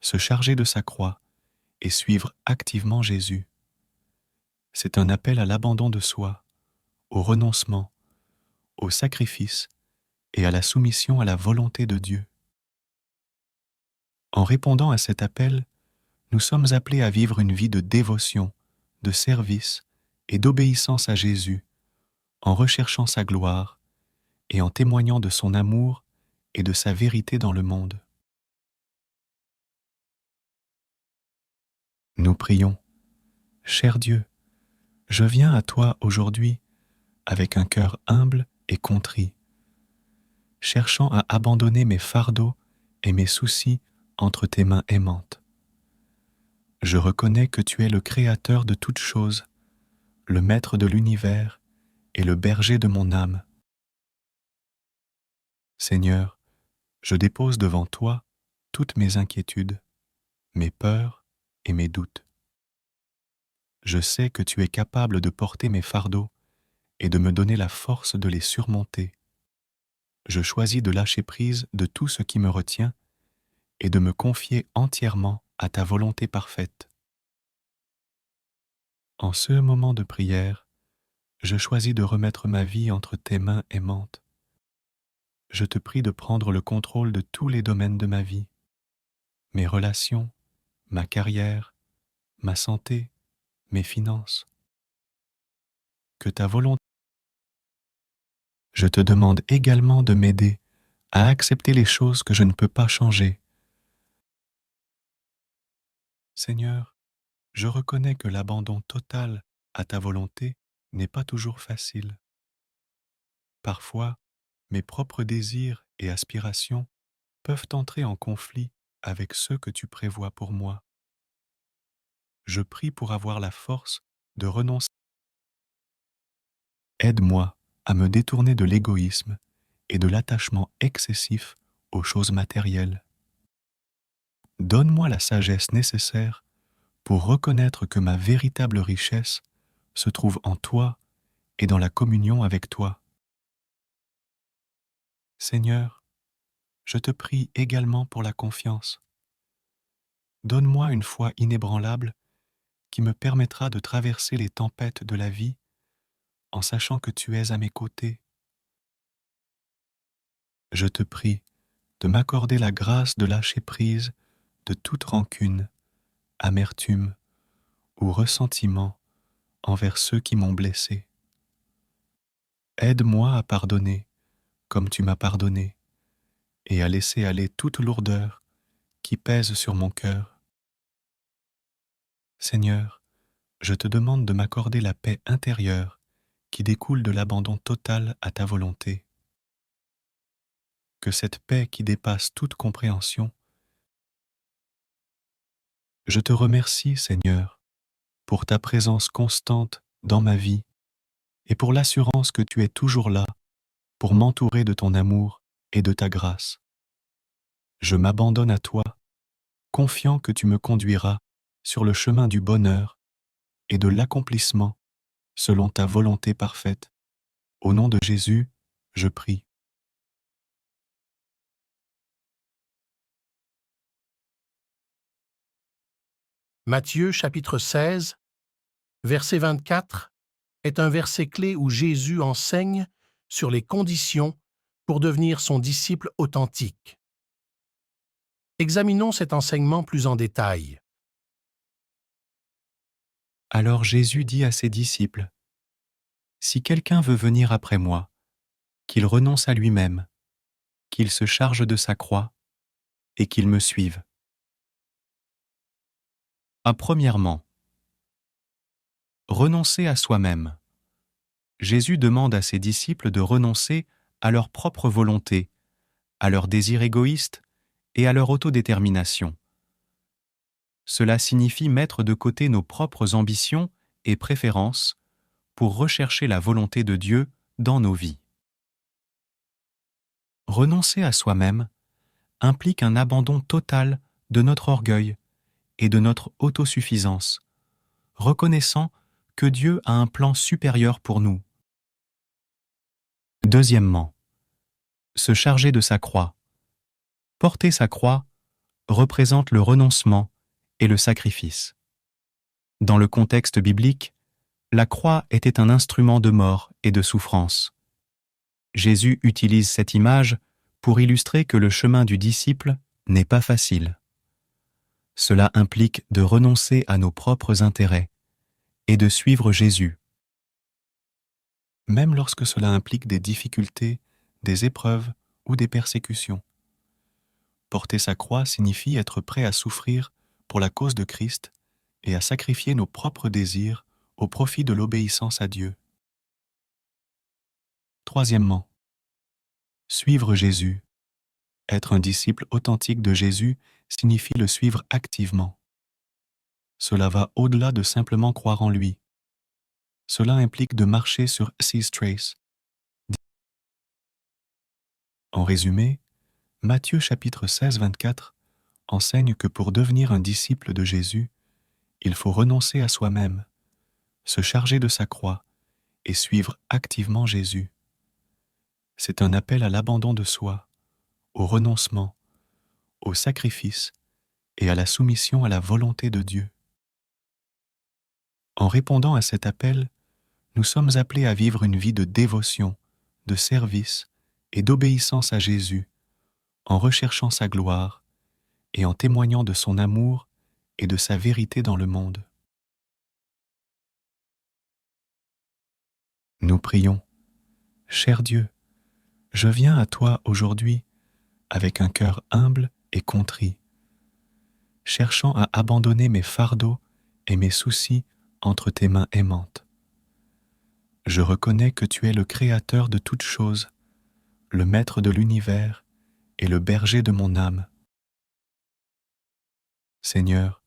se charger de sa croix et suivre activement Jésus. C'est un appel à l'abandon de soi, au renoncement, au sacrifice et à la soumission à la volonté de Dieu. En répondant à cet appel, nous sommes appelés à vivre une vie de dévotion, de service et d'obéissance à Jésus, en recherchant sa gloire et en témoignant de son amour et de sa vérité dans le monde. Nous prions. Cher Dieu, je viens à toi aujourd'hui avec un cœur humble et contrit, cherchant à abandonner mes fardeaux et mes soucis entre tes mains aimantes. Je reconnais que tu es le Créateur de toutes choses, le Maître de l'univers et le berger de mon âme. Seigneur, je dépose devant toi toutes mes inquiétudes, mes peurs et mes doutes. Je sais que tu es capable de porter mes fardeaux et de me donner la force de les surmonter. Je choisis de lâcher prise de tout ce qui me retient et de me confier entièrement à ta volonté parfaite. En ce moment de prière, je choisis de remettre ma vie entre tes mains aimantes. Je te prie de prendre le contrôle de tous les domaines de ma vie, mes relations, ma carrière, ma santé, mes finances. Que ta volonté. Je te demande également de m'aider à accepter les choses que je ne peux pas changer. Seigneur, je reconnais que l'abandon total à ta volonté n'est pas toujours facile. Parfois, mes propres désirs et aspirations peuvent entrer en conflit avec ceux que tu prévois pour moi. Je prie pour avoir la force de renoncer. Aide-moi à me détourner de l'égoïsme et de l'attachement excessif aux choses matérielles. Donne-moi la sagesse nécessaire pour reconnaître que ma véritable richesse se trouve en toi et dans la communion avec toi. Seigneur, je te prie également pour la confiance. Donne-moi une foi inébranlable qui me permettra de traverser les tempêtes de la vie en sachant que tu es à mes côtés. Je te prie de m'accorder la grâce de lâcher prise de toute rancune, amertume ou ressentiment envers ceux qui m'ont blessé. Aide-moi à pardonner comme tu m'as pardonné et à laisser aller toute lourdeur qui pèse sur mon cœur. Seigneur, je te demande de m'accorder la paix intérieure qui découle de l'abandon total à ta volonté. Que cette paix qui dépasse toute compréhension. Je te remercie, Seigneur, pour ta présence constante dans ma vie et pour l'assurance que tu es toujours là pour m'entourer de ton amour et de ta grâce. Je m'abandonne à toi, confiant que tu me conduiras sur le chemin du bonheur et de l'accomplissement selon ta volonté parfaite. Au nom de Jésus, je prie. Matthieu chapitre 16, verset 24, est un verset clé où Jésus enseigne sur les conditions pour devenir son disciple authentique. Examinons cet enseignement plus en détail. Alors Jésus dit à ses disciples, « Si quelqu'un veut venir après moi, qu'il renonce à lui-même, qu'il se charge de sa croix et qu'il me suive. » Premièrement, renoncer à soi-même. Jésus demande à ses disciples de renoncer à leur propre volonté, à leurs désirs égoïstes et à leur autodétermination. Cela signifie mettre de côté nos propres ambitions et préférences pour rechercher la volonté de Dieu dans nos vies. Renoncer à soi-même implique un abandon total de notre orgueil et de notre autosuffisance, reconnaissant que Dieu a un plan supérieur pour nous. Deuxièmement, se charger de sa croix. Porter sa croix représente le renoncement et le sacrifice. Dans le contexte biblique, la croix était un instrument de mort et de souffrance. Jésus utilise cette image pour illustrer que le chemin du disciple n'est pas facile. Cela implique de renoncer à nos propres intérêts et de suivre Jésus. Même lorsque cela implique des difficultés, des épreuves ou des persécutions. Porter sa croix signifie être prêt à souffrir pour la cause de Christ et à sacrifier nos propres désirs au profit de l'obéissance à Dieu. Troisièmement, suivre Jésus. Être un disciple authentique de Jésus signifie le suivre activement. Cela va au-delà de simplement croire en lui. Cela implique de marcher sur his trace. En résumé, Matthieu chapitre 16, 24 enseigne que pour devenir un disciple de Jésus, il faut renoncer à soi-même, se charger de sa croix et suivre activement Jésus. C'est un appel à l'abandon de soi, au renoncement, au sacrifice et à la soumission à la volonté de Dieu. En répondant à cet appel, nous sommes appelés à vivre une vie de dévotion, de service et d'obéissance à Jésus, en recherchant sa gloire et en témoignant de son amour et de sa vérité dans le monde. Nous prions. Cher Dieu, je viens à toi aujourd'hui avec un cœur humble et contrit, cherchant à abandonner mes fardeaux et mes soucis entre tes mains aimantes. Je reconnais que tu es le Créateur de toutes choses, le Maître de l'univers et le berger de mon âme. Seigneur,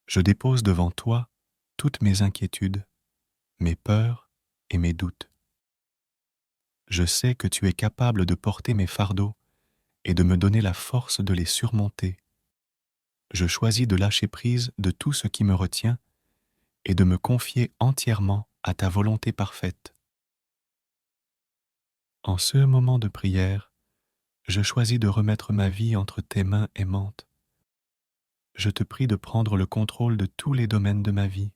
je dépose devant toi toutes mes inquiétudes, mes peurs et mes doutes. Je sais que tu es capable de porter mes fardeaux et de me donner la force de les surmonter. Je choisis de lâcher prise de tout ce qui me retient et de me confier entièrement à ta volonté parfaite. En ce moment de prière, je choisis de remettre ma vie entre tes mains aimantes. Je te prie de prendre le contrôle de tous les domaines de ma vie,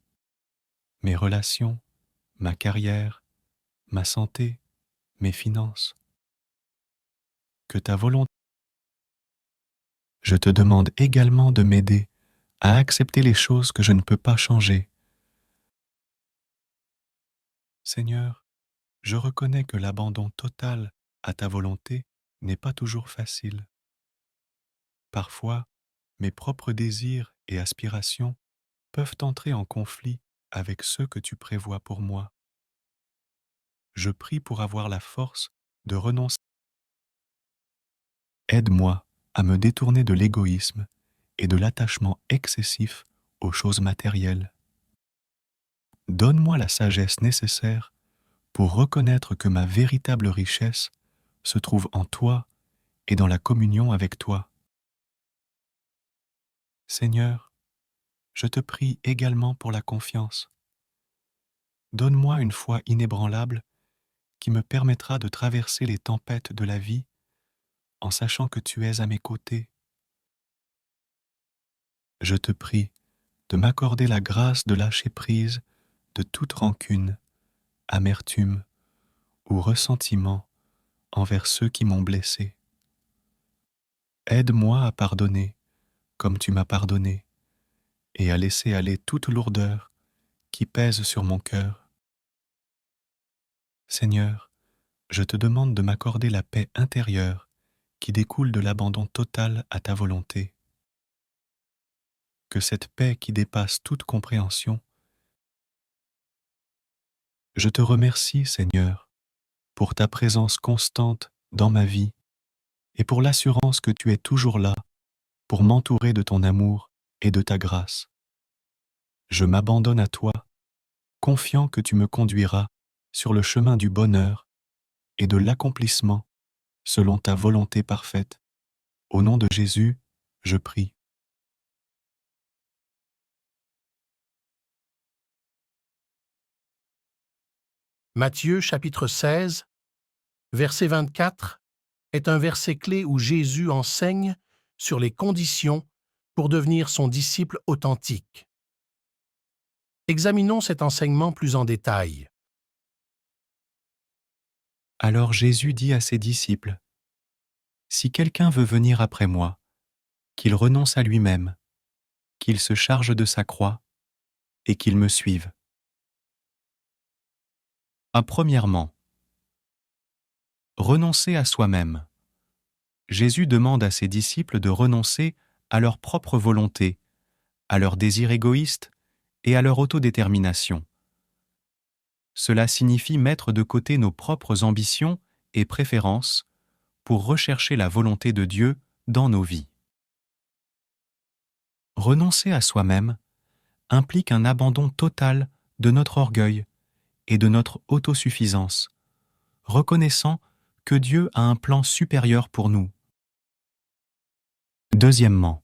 mes relations, ma carrière, ma santé, mes finances. Que ta volonté. Je te demande également de m'aider à accepter les choses que je ne peux pas changer. Seigneur, je reconnais que l'abandon total à ta volonté n'est pas toujours facile. Parfois, mes propres désirs et aspirations peuvent entrer en conflit avec ceux que tu prévois pour moi. Je prie pour avoir la force de renoncer. Aide-moi à me détourner de l'égoïsme et de l'attachement excessif aux choses matérielles. Donne-moi la sagesse nécessaire pour reconnaître que ma véritable richesse se trouve en toi et dans la communion avec toi. Seigneur, je te prie également pour la confiance. Donne-moi une foi inébranlable qui me permettra de traverser les tempêtes de la vie en sachant que tu es à mes côtés. Je te prie de m'accorder la grâce de lâcher prise de toute rancune, amertume ou ressentiment envers ceux qui m'ont blessé. Aide-moi à pardonner comme tu m'as pardonné et à laisser aller toute lourdeur qui pèse sur mon cœur. Seigneur, je te demande de m'accorder la paix intérieure qui découle de l'abandon total à ta volonté. Que cette paix qui dépasse toute compréhension. Je te remercie, Seigneur, pour ta présence constante dans ma vie et pour l'assurance que tu es toujours là pour m'entourer de ton amour et de ta grâce. Je m'abandonne à toi, confiant que tu me conduiras sur le chemin du bonheur et de l'accomplissement selon ta volonté parfaite. Au nom de Jésus, je prie. Matthieu chapitre 16, verset 24, est un verset clé où Jésus enseigne sur les conditions pour devenir son disciple authentique. Examinons cet enseignement plus en détail. Alors Jésus dit à ses disciples, « Si quelqu'un veut venir après moi, qu'il renonce à lui-même, qu'il se charge de sa croix et qu'il me suive. Premièrement, renoncer à soi-même. Jésus demande à ses disciples de renoncer à leur propre volonté, à leurs désirs égoïstes et à leur autodétermination. Cela signifie mettre de côté nos propres ambitions et préférences pour rechercher la volonté de Dieu dans nos vies. Renoncer à soi-même implique un abandon total de notre orgueil et de notre autosuffisance, reconnaissant que Dieu a un plan supérieur pour nous. Deuxièmement,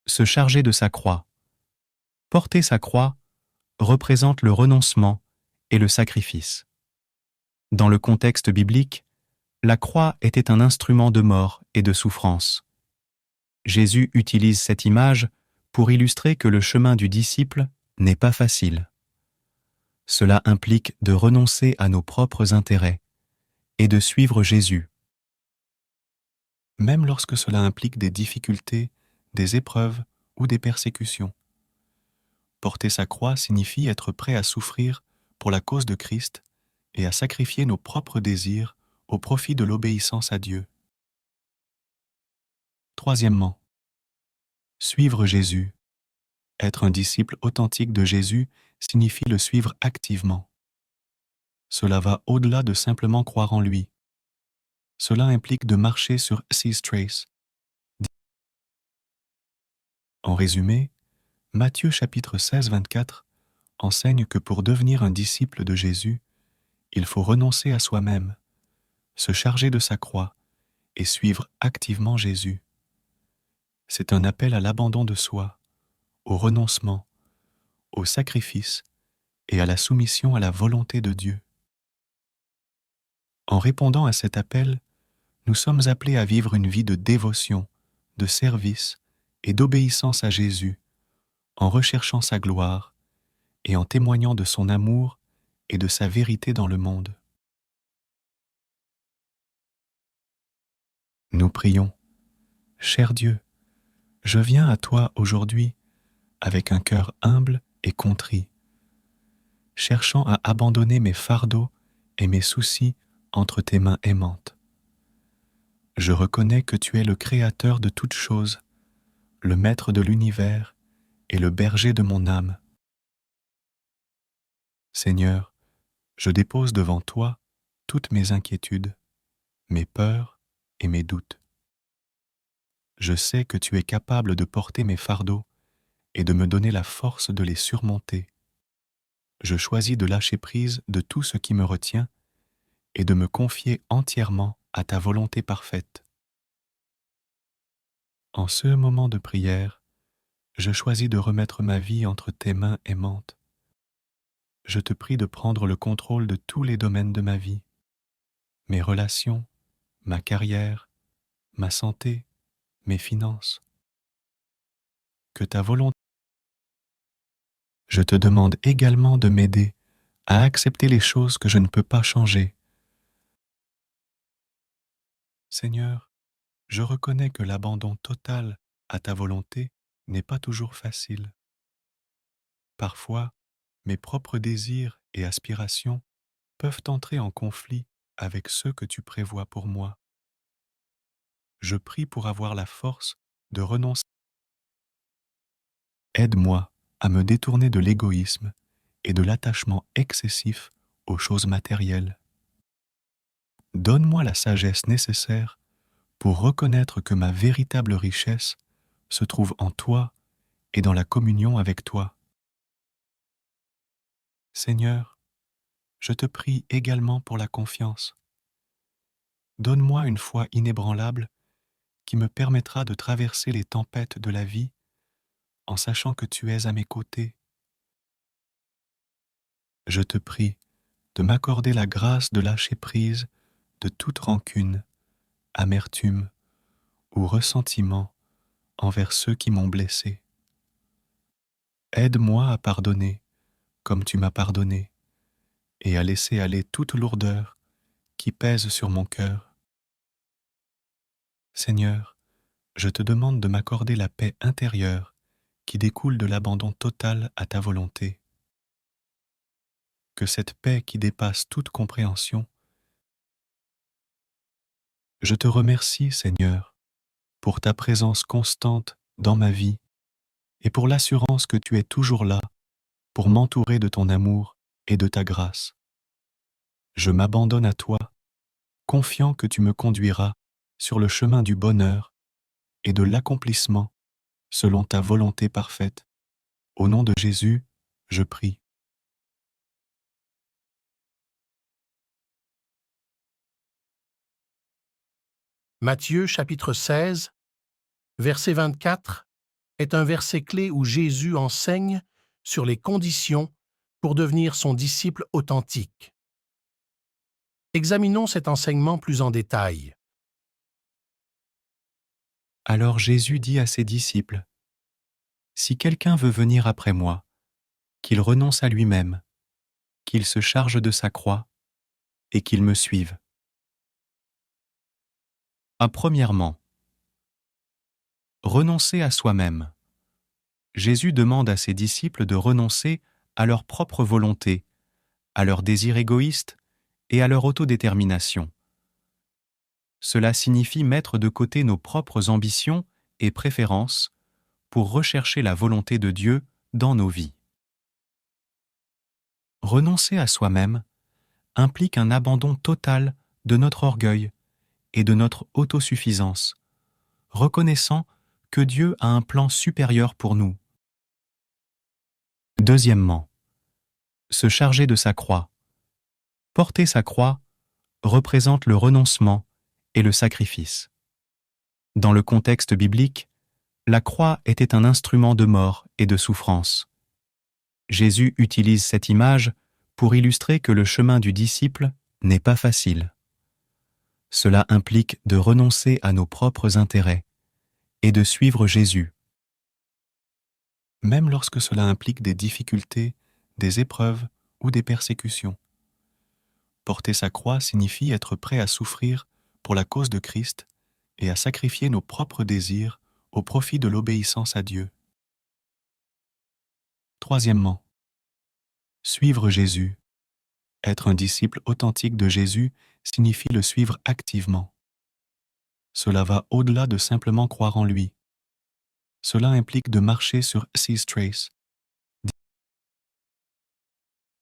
se charger de sa croix. Porter sa croix représente le renoncement et le sacrifice. Dans le contexte biblique, la croix était un instrument de mort et de souffrance. Jésus utilise cette image pour illustrer que le chemin du disciple n'est pas facile. Cela implique de renoncer à nos propres intérêts et de suivre Jésus. Même lorsque cela implique des difficultés, des épreuves ou des persécutions. Porter sa croix signifie être prêt à souffrir pour la cause de Christ et à sacrifier nos propres désirs au profit de l'obéissance à Dieu. Troisièmement, suivre Jésus. Être un disciple authentique de Jésus signifie le suivre activement. Cela va au-delà de simplement croire en lui. Cela implique de marcher sur His trace. En résumé, Matthieu chapitre 16, 24 enseigne que pour devenir un disciple de Jésus, il faut renoncer à soi-même, se charger de sa croix et suivre activement Jésus. C'est un appel à l'abandon de soi, au renoncement, au sacrifice et à la soumission à la volonté de Dieu. En répondant à cet appel, nous sommes appelés à vivre une vie de dévotion, de service et d'obéissance à Jésus, en recherchant sa gloire et en témoignant de son amour et de sa vérité dans le monde. Nous prions. Cher Dieu, je viens à toi aujourd'hui avec un cœur humble et contrit, cherchant à abandonner mes fardeaux et mes soucis entre tes mains aimantes. Je reconnais que tu es le Créateur de toutes choses, le Maître de l'univers et le berger de mon âme. Seigneur, je dépose devant toi toutes mes inquiétudes, mes peurs et mes doutes. Je sais que tu es capable de porter mes fardeaux et de me donner la force de les surmonter. Je choisis de lâcher prise de tout ce qui me retient et de me confier entièrement à ta volonté parfaite. En ce moment de prière, je choisis de remettre ma vie entre tes mains aimantes. Je te prie de prendre le contrôle de tous les domaines de ma vie, mes relations, ma carrière, ma santé, mes finances. Que ta volonté. Je te demande également de m'aider à accepter les choses que je ne peux pas changer. Seigneur, je reconnais que l'abandon total à ta volonté n'est pas toujours facile. Parfois, mes propres désirs et aspirations peuvent entrer en conflit avec ceux que tu prévois pour moi. Je prie pour avoir la force de renoncer. Aide-moi à me détourner de l'égoïsme et de l'attachement excessif aux choses matérielles. Donne-moi la sagesse nécessaire pour reconnaître que ma véritable richesse se trouve en toi et dans la communion avec toi. Seigneur, je te prie également pour la confiance. Donne-moi une foi inébranlable qui me permettra de traverser les tempêtes de la vie en sachant que tu es à mes côtés. Je te prie de m'accorder la grâce de lâcher prise de toute rancune, amertume ou ressentiment envers ceux qui m'ont blessé. Aide-moi à pardonner comme tu m'as pardonné et à laisser aller toute lourdeur qui pèse sur mon cœur. Seigneur, je te demande de m'accorder la paix intérieure qui découle de l'abandon total à ta volonté. Que cette paix qui dépasse toute compréhension, je te remercie, Seigneur, pour ta présence constante dans ma vie et pour l'assurance que tu es toujours là pour m'entourer de ton amour et de ta grâce. Je m'abandonne à toi, confiant que tu me conduiras sur le chemin du bonheur et de l'accomplissement selon ta volonté parfaite. Au nom de Jésus, je prie. Matthieu chapitre 16, verset 24, est un verset clé où Jésus enseigne sur les conditions pour devenir son disciple authentique. Examinons cet enseignement plus en détail. Alors Jésus dit à ses disciples, « Si quelqu'un veut venir après moi, qu'il renonce à lui-même, qu'il se charge de sa croix et qu'il me suive. » Premièrement, renoncer à soi-même. Jésus demande à ses disciples de renoncer à leur propre volonté, à leurs désirs égoïstes et à leur autodétermination. Cela signifie mettre de côté nos propres ambitions et préférences pour rechercher la volonté de Dieu dans nos vies. Renoncer à soi-même implique un abandon total de notre orgueil et de notre autosuffisance, reconnaissant que Dieu a un plan supérieur pour nous. Deuxièmement, se charger de sa croix. Porter sa croix représente le renoncement et le sacrifice. Dans le contexte biblique, la croix était un instrument de mort et de souffrance. Jésus utilise cette image pour illustrer que le chemin du disciple n'est pas facile. Cela implique de renoncer à nos propres intérêts et de suivre Jésus. Même lorsque cela implique des difficultés, des épreuves ou des persécutions. Porter sa croix signifie être prêt à souffrir pour la cause de Christ et à sacrifier nos propres désirs au profit de l'obéissance à Dieu. Troisièmement, suivre Jésus. Être un disciple authentique de Jésus signifie le suivre activement. Cela va au-delà de simplement croire en lui. Cela implique de marcher sur His trace.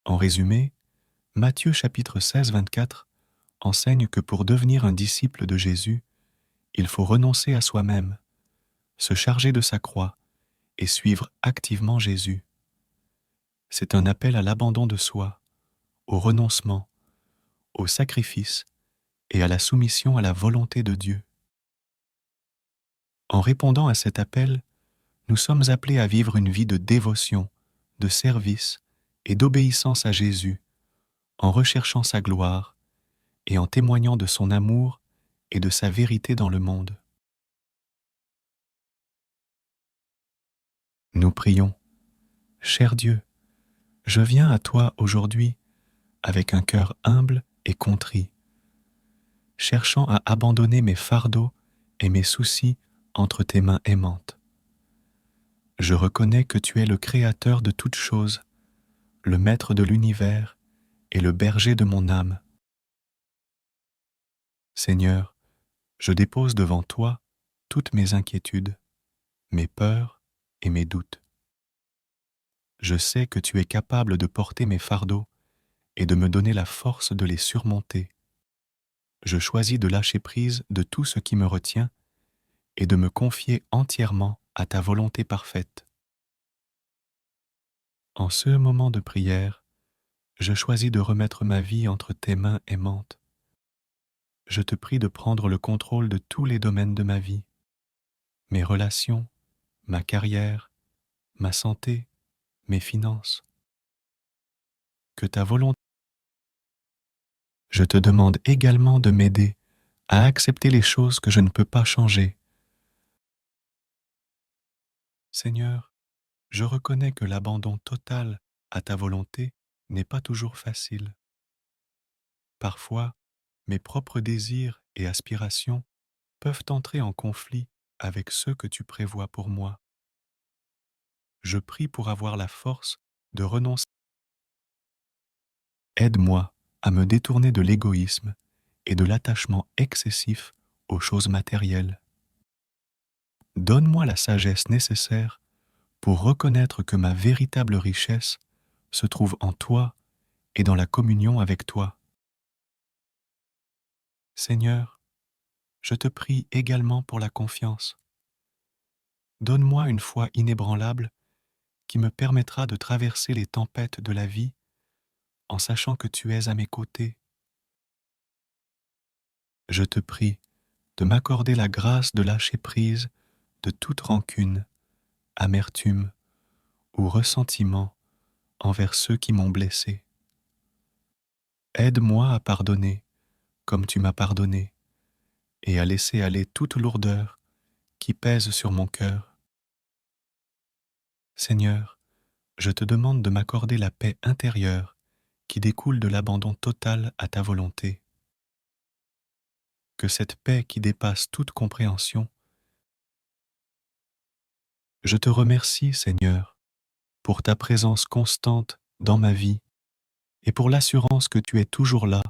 En résumé, Matthieu chapitre 16, 24 enseigne que pour devenir un disciple de Jésus, il faut renoncer à soi-même, se charger de sa croix et suivre activement Jésus. C'est un appel à l'abandon de soi, au renoncement, au sacrifice et à la soumission à la volonté de Dieu. En répondant à cet appel, nous sommes appelés à vivre une vie de dévotion, de service et d'obéissance à Jésus, en recherchant sa gloire et en témoignant de son amour et de sa vérité dans le monde. Nous prions. Cher Dieu, je viens à toi aujourd'hui avec un cœur humble et contrit, cherchant à abandonner mes fardeaux et mes soucis entre tes mains aimantes. Je reconnais que tu es le Créateur de toutes choses, le Maître de l'univers et le berger de mon âme. Seigneur, je dépose devant toi toutes mes inquiétudes, mes peurs et mes doutes. Je sais que tu es capable de porter mes fardeaux et de me donner la force de les surmonter. Je choisis de lâcher prise de tout ce qui me retient et de me confier entièrement à ta volonté parfaite. En ce moment de prière, je choisis de remettre ma vie entre tes mains aimantes. Je te prie de prendre le contrôle de tous les domaines de ma vie, mes relations, ma carrière, ma santé, mes finances. Que ta volonté. Je te demande également de m'aider à accepter les choses que je ne peux pas changer. Seigneur, je reconnais que l'abandon total à ta volonté n'est pas toujours facile. Parfois, mes propres désirs et aspirations peuvent entrer en conflit avec ceux que tu prévois pour moi. je prie pour avoir la force de renoncer. Aide-moi à me détourner de l'égoïsme et de l'attachement excessif aux choses matérielles. Donne-moi la sagesse nécessaire pour reconnaître que ma véritable richesse se trouve en toi et dans la communion avec toi. Seigneur, je te prie également pour la confiance. Donne-moi une foi inébranlable qui me permettra de traverser les tempêtes de la vie en sachant que tu es à mes côtés. Je te prie de m'accorder la grâce de lâcher prise de toute rancune, amertume ou ressentiment envers ceux qui m'ont blessé. Aide-moi à pardonner comme tu m'as pardonné et à laisser aller toute lourdeur qui pèse sur mon cœur. Seigneur, je te demande de m'accorder la paix intérieure qui découle de l'abandon total à ta volonté. Que cette paix qui dépasse toute compréhension. Je te remercie, Seigneur, pour ta présence constante dans ma vie et pour l'assurance que tu es toujours là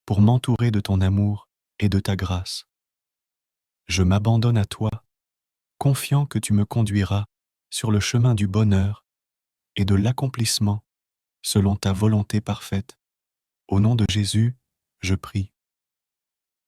pour m'entourer de ton amour et de ta grâce. Je m'abandonne à toi, confiant que tu me conduiras sur le chemin du bonheur et de l'accomplissement selon ta volonté parfaite. Au nom de Jésus, je prie.